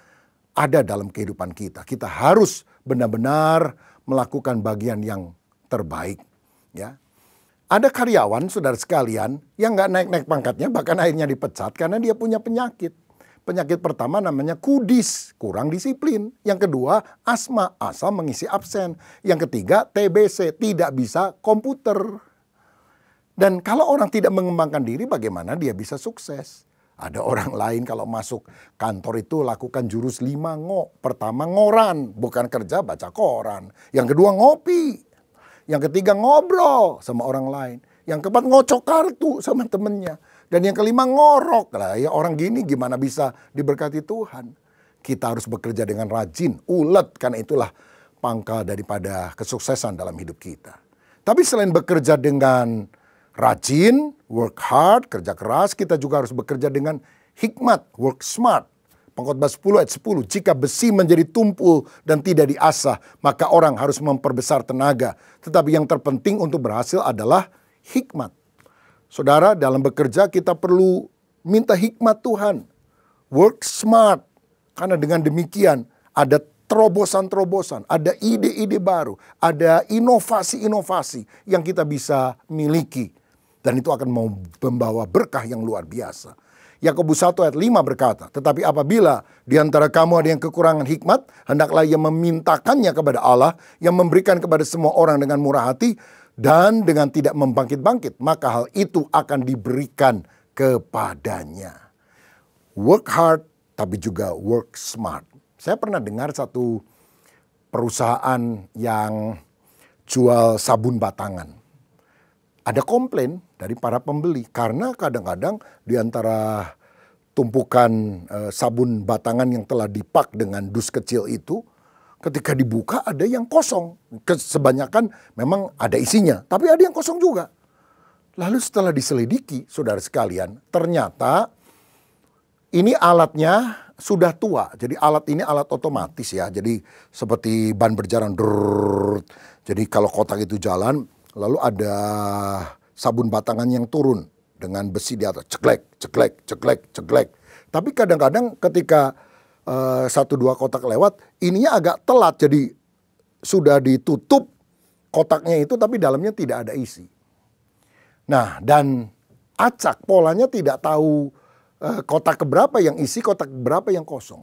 ada dalam kehidupan kita. Kita harus benar-benar melakukan bagian yang terbaik. Ya. Ada karyawan, saudara sekalian, yang nggak naik-naik pangkatnya, bahkan akhirnya dipecat karena dia punya penyakit. Penyakit pertama namanya kudis, kurang disiplin. Yang kedua, asma, asal mengisi absen. Yang ketiga, TBC, tidak bisa komputer. Dan kalau orang tidak mengembangkan diri, bagaimana dia bisa sukses? Ada orang lain kalau masuk kantor itu lakukan jurus 5 ngo. Pertama ngoran, bukan kerja baca koran. Yang kedua ngopi. Yang ketiga ngobrol sama orang lain. Yang keempat ngocok kartu sama temennya. Dan yang kelima ngorok. Lah ya orang gini gimana bisa diberkati Tuhan? Kita harus bekerja dengan rajin, ulet. Karena itulah pangkal daripada kesuksesan dalam hidup kita. Tapi selain bekerja dengan rajin, work hard, kerja keras, kita juga harus bekerja dengan hikmat, work smart. Pengkhotbah 10 ayat 10, jika besi menjadi tumpul dan tidak diasah, maka orang harus memperbesar tenaga. Tetapi yang terpenting untuk berhasil adalah hikmat. Saudara, dalam bekerja kita perlu minta hikmat Tuhan. Work smart. Karena dengan demikian ada terobosan-terobosan, ada ide-ide baru, ada inovasi-inovasi yang kita bisa miliki. Dan itu akan membawa berkah yang luar biasa. Yakobus 1 ayat 5 berkata, tetapi apabila di antara kamu ada yang kekurangan hikmat, hendaklah ia memintakannya kepada Allah yang memberikan kepada semua orang dengan murah hati dan dengan tidak membangkit-bangkit, maka hal itu akan diberikan kepadanya. Work hard tapi juga work smart. Saya pernah dengar satu perusahaan yang jual sabun batangan. Ada komplain dari para pembeli karena kadang-kadang di antara tumpukan sabun batangan yang telah dipak dengan dus kecil itu, ketika dibuka ada yang kosong. Kebanyakan memang ada isinya, tapi ada yang kosong juga. Lalu setelah diselidiki, saudara sekalian, ternyata ini alatnya sudah tua. Jadi alat ini alat otomatis ya. Jadi seperti ban berjalan. Jadi kalau kotak itu jalan, lalu ada sabun batangan yang turun dengan besi di atas. Ceklek, ceklek, ceklek, ceklek. Tapi kadang-kadang ketika 1-2 kotak lewat, ininya agak telat. Jadi sudah ditutup kotaknya itu tapi dalamnya tidak ada isi. Nah, dan acak polanya tidak tahu kotak keberapa yang isi, kotak keberapa yang kosong.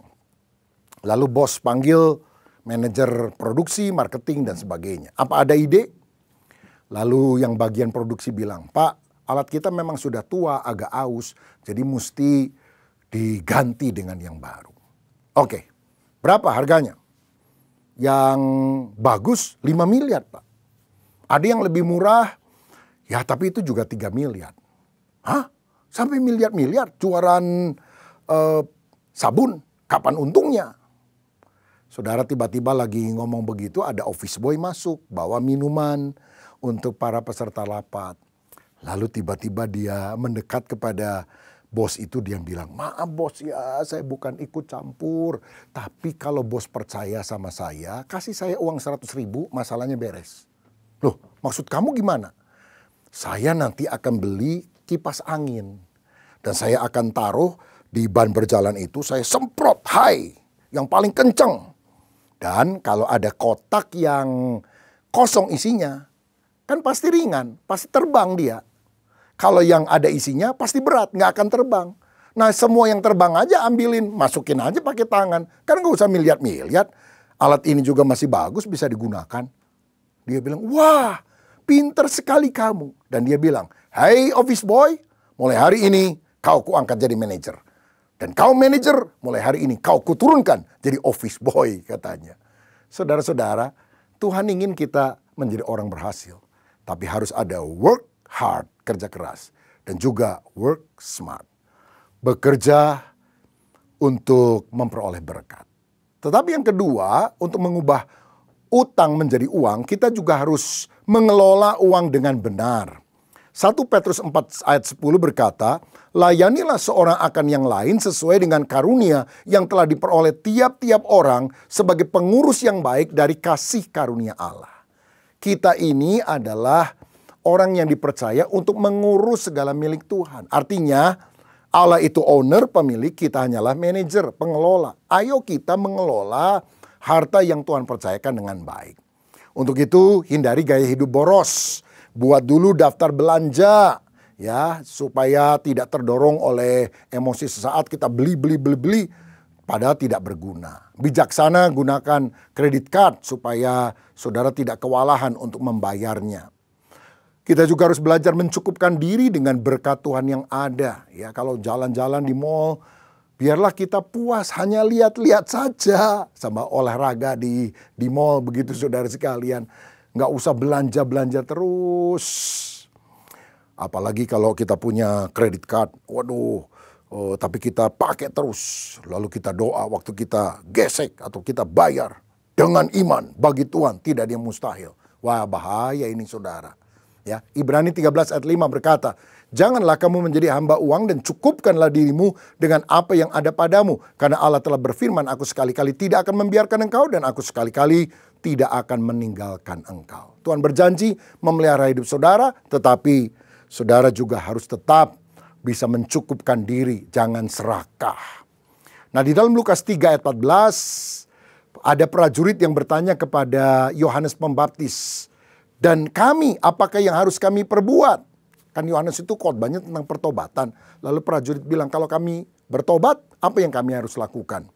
Lalu bos panggil manajer produksi, marketing, dan sebagainya. Apa ada ide? Lalu yang bagian produksi bilang, Pak, alat kita memang sudah tua, agak aus, jadi mesti diganti dengan yang baru. Oke, berapa harganya? Yang bagus 5 miliar, Pak. Ada yang lebih murah, ya tapi itu juga 3 miliar. Hah? Sampai miliar-miliar jualan sabun, kapan untungnya? Saudara, tiba-tiba lagi ngomong begitu, ada office boy masuk, bawa minuman untuk para peserta rapat. Lalu tiba-tiba dia mendekat kepada bos itu, dia bilang, maaf bos ya, saya bukan ikut campur. Tapi kalau bos percaya sama saya, kasih saya uang 100.000, masalahnya beres. Loh, maksud kamu gimana? Saya nanti akan beli kipas angin. Dan saya akan taruh di ban berjalan itu, saya semprot high, yang paling kenceng. Dan kalau ada kotak yang kosong isinya, kan pasti ringan, pasti terbang dia. Kalau yang ada isinya pasti berat, nggak akan terbang. Nah semua yang terbang aja ambilin, masukin aja pakai tangan. Kan nggak usah miliar-miliar, alat ini juga masih bagus, bisa digunakan. Dia bilang, wah pinter sekali kamu. Dan dia bilang, hey office boy, mulai hari ini kau kuangkat jadi manajer. Dan kau manajer, mulai hari ini kau kuturunkan jadi office boy katanya. Saudara-saudara, Tuhan ingin kita menjadi orang berhasil. Tapi harus ada work hard, kerja keras. Dan juga work smart. Bekerja untuk memperoleh berkat. Tetapi yang kedua, untuk mengubah utang menjadi uang, kita juga harus mengelola uang dengan benar. 1 Petrus 4 ayat 10 berkata, layanilah seorang akan yang lain sesuai dengan karunia yang telah diperoleh tiap-tiap orang sebagai pengurus yang baik dari kasih karunia Allah. Kita ini adalah orang yang dipercaya untuk mengurus segala milik Tuhan. Artinya Allah itu owner, pemilik, kita hanyalah manajer, pengelola. Ayo kita mengelola harta yang Tuhan percayakan dengan baik. Untuk itu hindari gaya hidup boros. Buat dulu daftar belanja ya supaya tidak terdorong oleh emosi sesaat kita beli padahal tidak berguna. Bijaksana gunakan kredit card supaya saudara tidak kewalahan untuk membayarnya. Kita juga harus belajar mencukupkan diri dengan berkat Tuhan yang ada. Ya, kalau jalan-jalan di mall, biarlah kita puas hanya lihat-lihat saja sama olahraga di mall begitu saudara sekalian. Nggak usah belanja-belanja terus. Apalagi kalau kita punya kredit card. Waduh, tapi kita pakai terus. Lalu kita doa waktu kita gesek atau kita bayar. Dengan iman bagi Tuhan tidak ada yang mustahil. Wah bahaya ini saudara. Ya, Ibrani 13 ayat 5 berkata, janganlah kamu menjadi hamba uang dan cukupkanlah dirimu dengan apa yang ada padamu. Karena Allah telah berfirman, aku sekali-kali tidak akan membiarkan engkau dan aku sekali-kali tidak akan meninggalkan engkau. Tuhan berjanji memelihara hidup saudara, tetapi saudara juga harus tetap bisa mencukupkan diri, jangan serakah. Nah di dalam Lukas 3 ayat 14, ada prajurit yang bertanya kepada Yohanes Pembaptis, dan kami, apakah yang harus kami perbuat? Kan Yohanes itu khotbahnya tentang pertobatan. Lalu prajurit bilang, kalau kami bertobat, apa yang kami harus lakukan?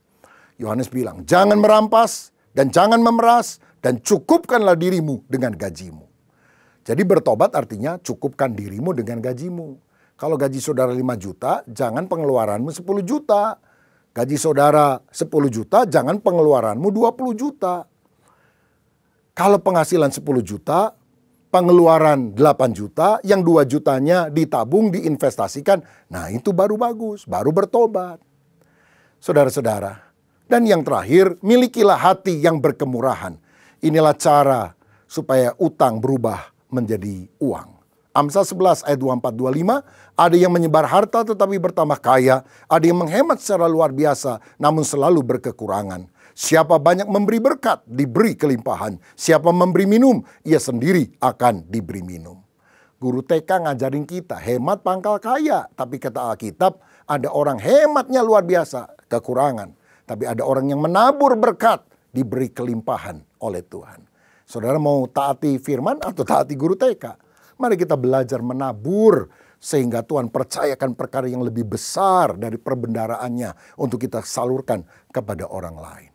Yohanes bilang, jangan merampas dan jangan memeras dan cukupkanlah dirimu dengan gajimu. Jadi bertobat artinya cukupkan dirimu dengan gajimu. Kalau gaji saudara 5 juta, jangan pengeluaranmu 10 juta. Gaji saudara 10 juta, jangan pengeluaranmu 20 juta. Kalau penghasilan 10 juta, pengeluaran 8 juta, yang 2 jutanya ditabung, diinvestasikan. Nah itu baru bagus, baru bertobat. Saudara-saudara, dan yang terakhir, milikilah hati yang berkemurahan. Inilah cara supaya utang berubah menjadi uang. Amsal 11 ayat 24-25, ada yang menyebar harta tetapi bertambah kaya, ada yang menghemat secara luar biasa namun selalu berkekurangan. Siapa banyak memberi berkat, diberi kelimpahan. Siapa memberi minum, ia sendiri akan diberi minum. Guru TK ngajarin kita, hemat pangkal kaya. Tapi kata Alkitab, ada orang hematnya luar biasa, kekurangan. Tapi ada orang yang menabur berkat, diberi kelimpahan oleh Tuhan. Saudara mau taati firman atau taati guru TK? Mari kita belajar menabur, sehingga Tuhan percayakan perkara yang lebih besar dari perbendaraannya untuk kita salurkan kepada orang lain.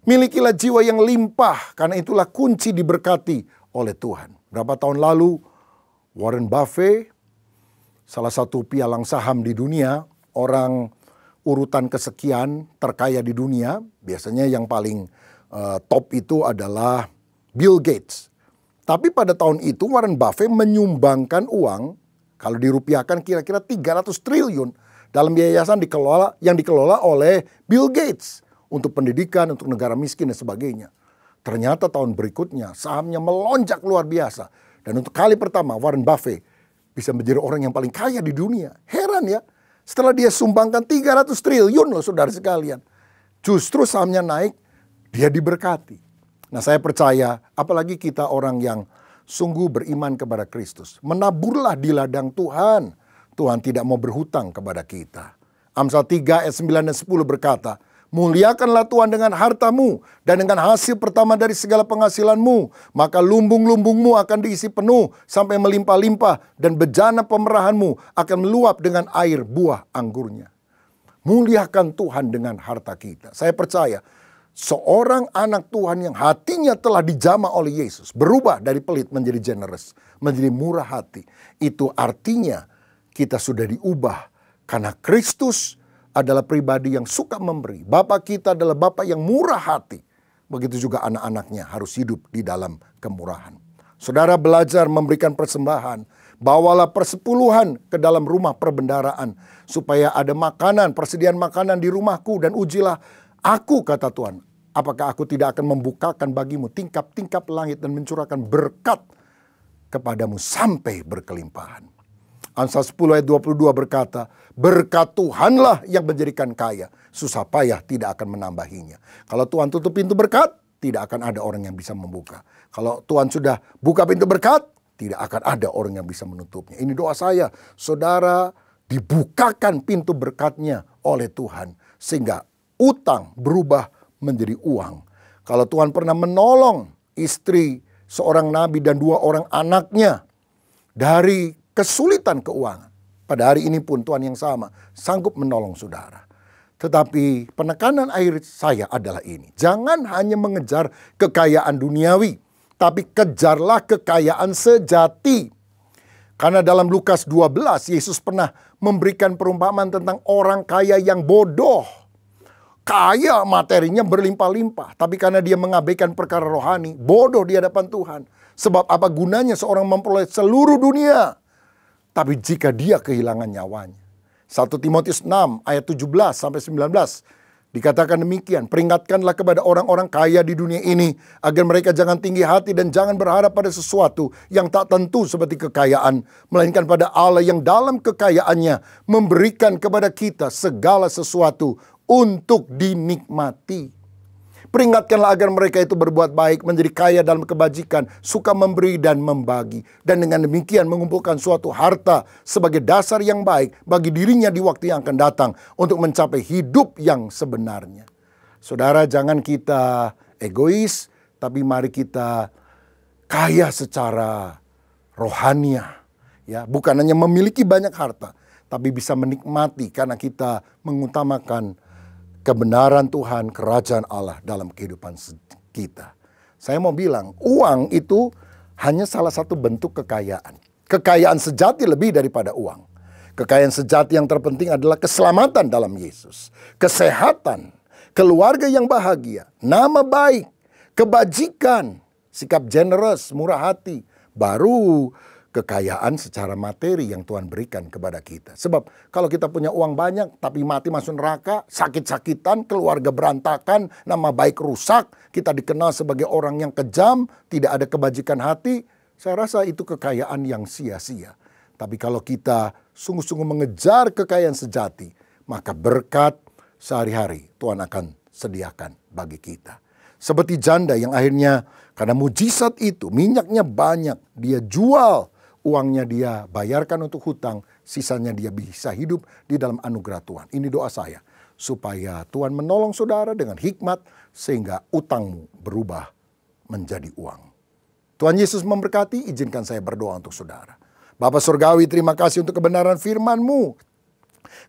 Milikilah jiwa yang limpah, karena itulah kunci diberkati oleh Tuhan. Berapa tahun lalu, Warren Buffett, salah satu pialang saham di dunia, orang urutan kesekian terkaya di dunia, biasanya yang paling top itu adalah Bill Gates. Tapi pada tahun itu Warren Buffett menyumbangkan uang, kalau dirupiahkan kira-kira 300 triliun dalam yayasan yang dikelola oleh Bill Gates untuk pendidikan, untuk negara miskin dan sebagainya. Ternyata tahun berikutnya sahamnya melonjak luar biasa. Dan untuk kali pertama Warren Buffett bisa menjadi orang yang paling kaya di dunia. Heran ya, setelah dia sumbangkan 300 triliun loh saudara sekalian. Justru sahamnya naik, dia diberkati. Nah saya percaya, apalagi kita orang yang sungguh beriman kepada Kristus. Menaburlah di ladang Tuhan. Tuhan tidak mau berhutang kepada kita. Amsal 3 ayat 9 dan 10 berkata, muliakanlah Tuhan dengan hartamu dan dengan hasil pertama dari segala penghasilanmu. Maka lumbung-lumbungmu akan diisi penuh sampai melimpah-limpah dan bejana pemerahanmu akan meluap dengan air buah anggurnya. Muliakan Tuhan dengan harta kita. Saya percaya seorang anak Tuhan yang hatinya telah dijamah oleh Yesus, berubah dari pelit menjadi generous, menjadi murah hati. Itu artinya kita sudah diubah karena Kristus adalah pribadi yang suka memberi. Bapak kita adalah Bapak yang murah hati. Begitu juga anak-anaknya harus hidup di dalam kemurahan. Saudara belajar memberikan persembahan. Bawalah persepuluhan ke dalam rumah perbendaraan. Supaya ada makanan, persediaan makanan di rumahku. Dan ujilah aku, kata Tuhan. Apakah aku tidak akan membukakan bagimu tingkap-tingkap langit dan mencurahkan berkat kepadamu sampai berkelimpahan. Amsal 10 ayat 22 berkata, berkat Tuhanlah yang menjadikan kaya, susah payah tidak akan menambahinya. Kalau Tuhan tutup pintu berkat, tidak akan ada orang yang bisa membuka. Kalau Tuhan sudah buka pintu berkat, tidak akan ada orang yang bisa menutupnya. Ini doa saya, saudara dibukakan pintu berkatnya oleh Tuhan, sehingga utang berubah menjadi uang. Kalau Tuhan pernah menolong istri seorang nabi dan 2 orang anaknya dari kesulitan keuangan. Pada hari ini pun Tuhan yang sama sanggup menolong saudara. Tetapi penekanan akhir saya adalah ini. Jangan hanya mengejar kekayaan duniawi, tapi kejarlah kekayaan sejati. Karena dalam Lukas 12 Yesus pernah memberikan perumpamaan tentang orang kaya yang bodoh. Kaya materinya berlimpah-limpah, tapi karena dia mengabaikan perkara rohani, bodoh di hadapan Tuhan. Sebab apa gunanya seorang memperoleh seluruh dunia, tapi jika dia kehilangan nyawanya. 1 Timotius 6 ayat 17 sampai 19 dikatakan demikian. Peringatkanlah kepada orang-orang kaya di dunia ini agar mereka jangan tinggi hati dan jangan berharap pada sesuatu yang tak tentu seperti kekayaan, melainkan pada Allah yang dalam kekayaannya memberikan kepada kita segala sesuatu untuk dinikmati. Peringatkanlah agar mereka itu berbuat baik, menjadi kaya dalam kebajikan, suka memberi dan membagi. Dan dengan demikian mengumpulkan suatu harta sebagai dasar yang baik bagi dirinya di waktu yang akan datang untuk mencapai hidup yang sebenarnya. Saudara, jangan kita egois, tapi mari kita kaya secara rohania. Ya, bukan hanya memiliki banyak harta, tapi bisa menikmati karena kita mengutamakan kebenaran Tuhan, kerajaan Allah dalam kehidupan kita. Saya mau bilang, uang itu hanya salah satu bentuk kekayaan. Kekayaan sejati lebih daripada uang. Kekayaan sejati yang terpenting adalah keselamatan dalam Yesus. Kesehatan, keluarga yang bahagia, nama baik, kebajikan, sikap generous, murah hati. Baru kekayaan secara materi yang Tuhan berikan kepada kita. Sebab kalau kita punya uang banyak tapi mati masuk neraka, sakit-sakitan, keluarga berantakan, nama baik rusak, kita dikenal sebagai orang yang kejam, tidak ada kebajikan hati, saya rasa itu kekayaan yang sia-sia. Tapi kalau kita sungguh-sungguh mengejar kekayaan sejati, maka berkat sehari-hari Tuhan akan sediakan bagi kita. Seperti janda yang akhirnya karena mujizat itu, minyaknya banyak, dia jual, uangnya dia bayarkan untuk hutang, sisanya dia bisa hidup di dalam anugerah Tuhan. Ini doa saya, supaya Tuhan menolong saudara dengan hikmat, sehingga utangmu berubah menjadi uang. Tuhan Yesus memberkati, izinkan saya berdoa untuk saudara. Bapa Surgawi, terima kasih untuk kebenaran firman-Mu.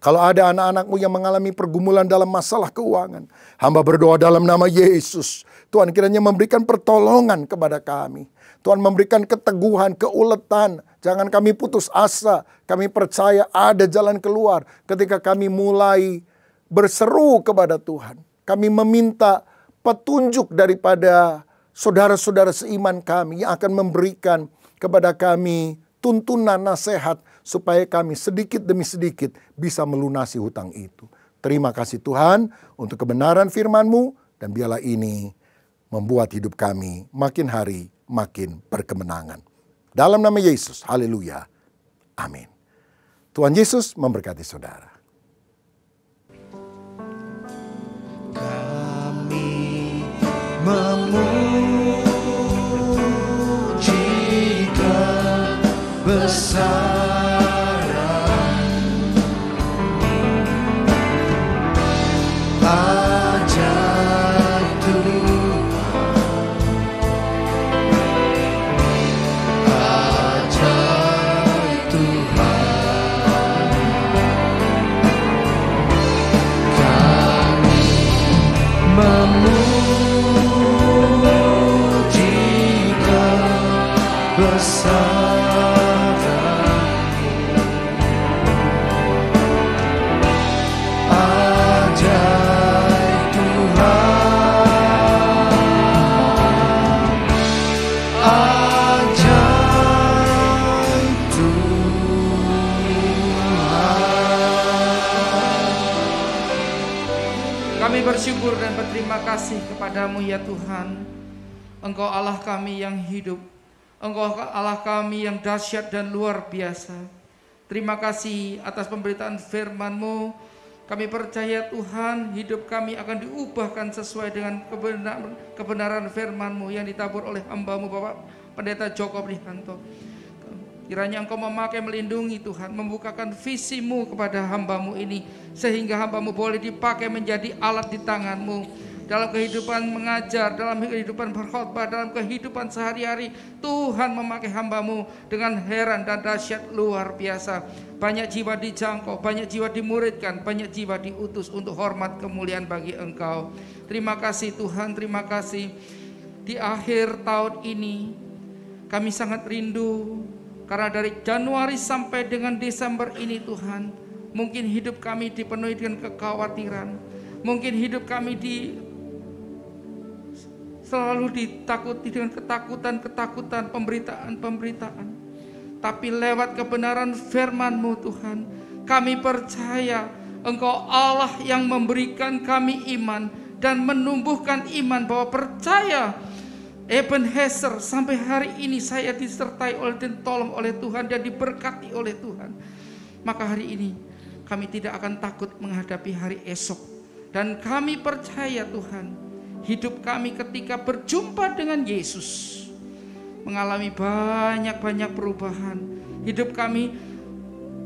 Kalau ada anak-anak-Mu yang mengalami pergumulan dalam masalah keuangan, hamba berdoa dalam nama Yesus. Tuhan kiranya memberikan pertolongan kepada kami. Tuhan memberikan keteguhan, keuletan. Jangan kami putus asa. Kami percaya ada jalan keluar ketika kami mulai berseru kepada Tuhan. Kami meminta petunjuk daripada saudara-saudara seiman kami yang akan memberikan kepada kami tuntunan nasihat supaya kami sedikit demi sedikit bisa melunasi hutang itu. Terima kasih Tuhan untuk kebenaran firman-Mu, dan biarlah ini membuat hidup kami makin hari makin berkemenangan. Dalam nama Yesus, haleluya, amin. Tuhan Yesus memberkati saudara. Kami memuji Kau besaran, ajaib Tuhan, ajaib Tuhan. Kami memuji Kau besaran, ajaib Tuhan, ajaib Tuhan. Kami bersyukur dan berterima kasih kepada-Mu ya Tuhan. Engkau Allah kami yang hidup. Engkau Allah kami yang dahsyat dan luar biasa. Terima kasih atas pemberitaan firman-Mu. Kami percaya Tuhan, hidup kami akan diubahkan sesuai dengan kebenaran firman-Mu yang ditabur oleh hamba-Mu Bapak Pendeta Joko Prihanto. Kiranya Engkau memakai, melindungi Tuhan, membukakan visi-Mu kepada hamba-Mu ini, sehingga hamba-Mu boleh dipakai menjadi alat di tangan-Mu. Dalam kehidupan mengajar, dalam kehidupan berkhotbah, dalam kehidupan sehari-hari, Tuhan memakai hamba-Mu dengan heran dan dahsyat luar biasa. Banyak jiwa dijangkau, banyak jiwa dimuridkan, banyak jiwa diutus untuk hormat kemuliaan bagi Engkau. Terima kasih Tuhan, terima kasih. Di akhir tahun ini kami sangat rindu, karena dari Januari sampai dengan Desember ini Tuhan, mungkin hidup kami dipenuhi dengan kekhawatiran, mungkin hidup kami selalu ditakuti dengan ketakutan, pemberitaan. Tapi lewat kebenaran firman-Mu Tuhan, kami percaya Engkau Allah yang memberikan kami iman dan menumbuhkan iman, bahwa percaya Ebenezer, sampai hari ini saya disertai oleh dan tolong oleh Tuhan dan diberkati oleh Tuhan. Maka hari ini kami tidak akan takut menghadapi hari esok. Dan kami percaya Tuhan, hidup kami ketika berjumpa dengan Yesus mengalami banyak perubahan. Hidup kami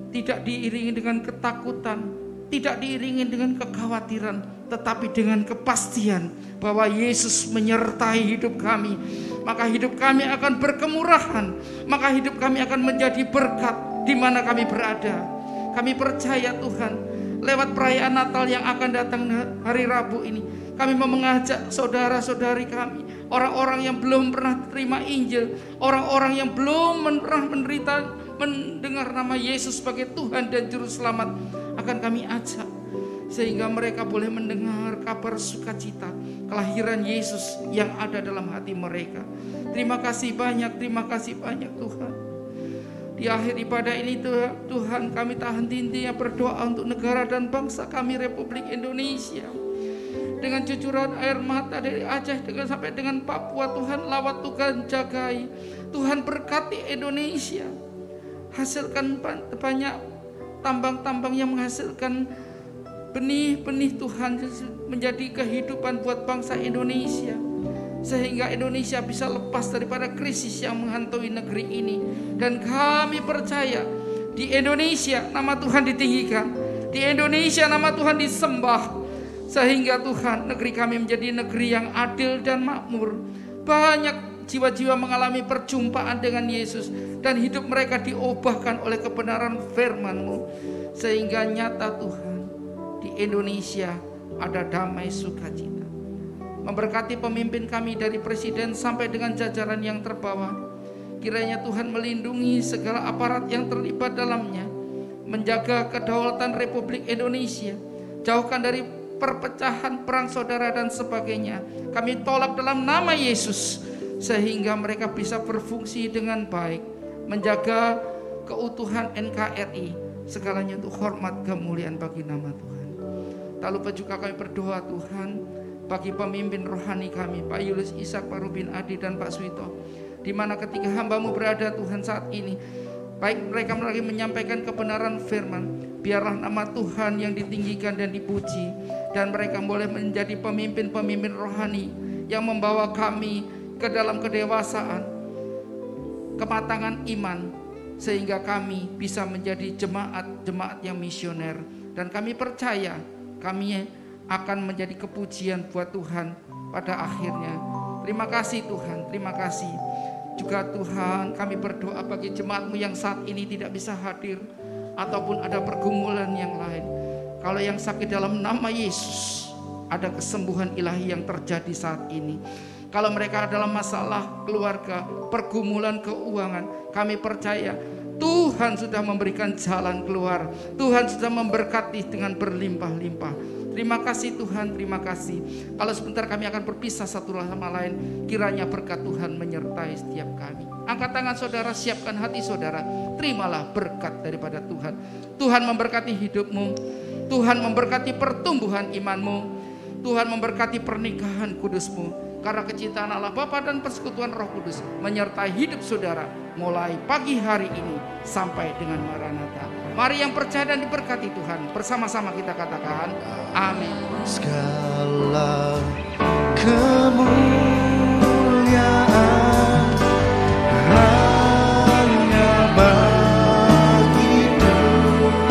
tidak diiringi dengan ketakutan, tidak diiringi dengan kekhawatiran, tetapi dengan kepastian bahwa Yesus menyertai hidup kami. Maka hidup kami akan berkemurahan, maka hidup kami akan menjadi berkat di mana kami berada. Kami percaya Tuhan, lewat perayaan Natal yang akan datang hari Rabu ini, kami mau mengajak saudara-saudari kami, orang-orang yang belum pernah terima Injil, orang-orang yang belum pernah mendengar nama Yesus sebagai Tuhan dan Juru Selamat, akan kami ajak sehingga mereka boleh mendengar kabar sukacita kelahiran Yesus yang ada dalam hati mereka. Terima kasih banyak Tuhan. Di akhir ibadah ini Tuhan, kami tak henti-hentinya berdoa untuk negara dan bangsa kami, Republik Indonesia. dengan cucuran air mata dari Aceh sampai dengan Papua. Tuhan lawat, Tuhan jagai, Tuhan berkati Indonesia. Hasilkan banyak tambang-tambang yang menghasilkan benih-benih Tuhan, menjadi kehidupan buat bangsa Indonesia, sehingga Indonesia bisa lepas daripada krisis yang menghantui negeri ini. Dan kami percaya di Indonesia nama Tuhan ditinggikan, di Indonesia nama Tuhan disembah, sehingga Tuhan negeri kami menjadi negeri yang adil dan makmur. Banyak jiwa-jiwa mengalami perjumpaan dengan Yesus dan hidup mereka diubahkan oleh kebenaran firman-Mu, sehingga nyata Tuhan di Indonesia ada damai sukacita. Memberkati pemimpin kami dari presiden sampai dengan jajaran yang terbawah. Kiranya Tuhan melindungi segala aparat yang terlibat dalamnya, menjaga kedaulatan Republik Indonesia, jauhkan dari perpecahan, perang saudara dan sebagainya. Kami tolak dalam nama Yesus, sehingga mereka bisa berfungsi dengan baik, menjaga keutuhan NKRI, segalanya untuk hormat kemuliaan bagi nama Tuhan. Tak lupa juga kami berdoa Tuhan bagi pemimpin rohani kami, Pak Yulius Ishak, Pak Rubin Adi dan Pak Suito, di mana ketika hamba-Mu berada Tuhan saat ini, baik mereka lagi menyampaikan kebenaran firman, biarlah nama Tuhan yang ditinggikan dan dipuji, dan mereka boleh menjadi pemimpin-pemimpin rohani yang membawa kami ke dalam kedewasaan, kematangan iman, sehingga kami bisa menjadi jemaat-jemaat yang misioner. Dan kami percaya kami akan menjadi kepujian buat Tuhan pada akhirnya. Terima kasih Tuhan, terima kasih. Juga Tuhan, kami berdoa bagi jemaat-Mu yang saat ini tidak bisa hadir, ataupun ada pergumulan yang lain. Kalau yang sakit dalam nama Yesus, ada kesembuhan ilahi yang terjadi saat ini. Kalau mereka dalam masalah keluarga, pergumulan keuangan, kami percaya Tuhan sudah memberikan jalan keluar. Tuhan sudah memberkati dengan berlimpah-limpah. Terima kasih Tuhan, terima kasih. Kalau sebentar kami akan berpisah satu sama lain, kiranya berkat Tuhan menyertai setiap kami. Angkat tangan saudara, siapkan hati saudara, terimalah berkat daripada Tuhan. Tuhan memberkati hidupmu, Tuhan memberkati pertumbuhan imanmu, Tuhan memberkati pernikahan kudusmu. Karena kecintaan Allah Bapa dan persekutuan Roh Kudus menyertai hidup saudara mulai pagi hari ini sampai dengan Maranatha. Mari yang percaya dan diberkati Tuhan, bersama-sama kita katakan amin. Segala kemuliaan hanya bagi Tuhan.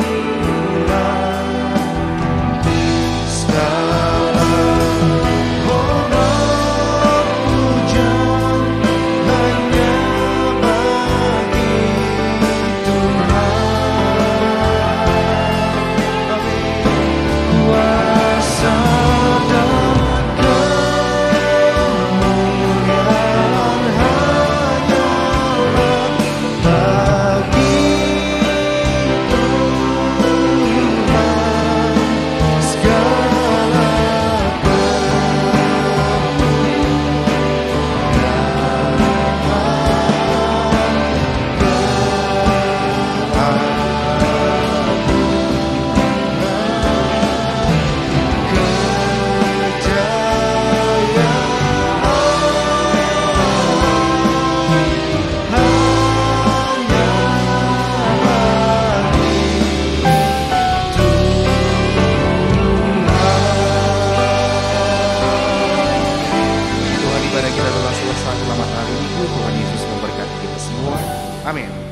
Segala honor pujian hanya bagi Tuhan. Kuasa dan kemuliaan hanyalah bagi Tuhan. Segala Tuhan, ibadah kita telah selesai. Selamat hari Minggu. Tuhan Yesus memberkati kita semua. Amin.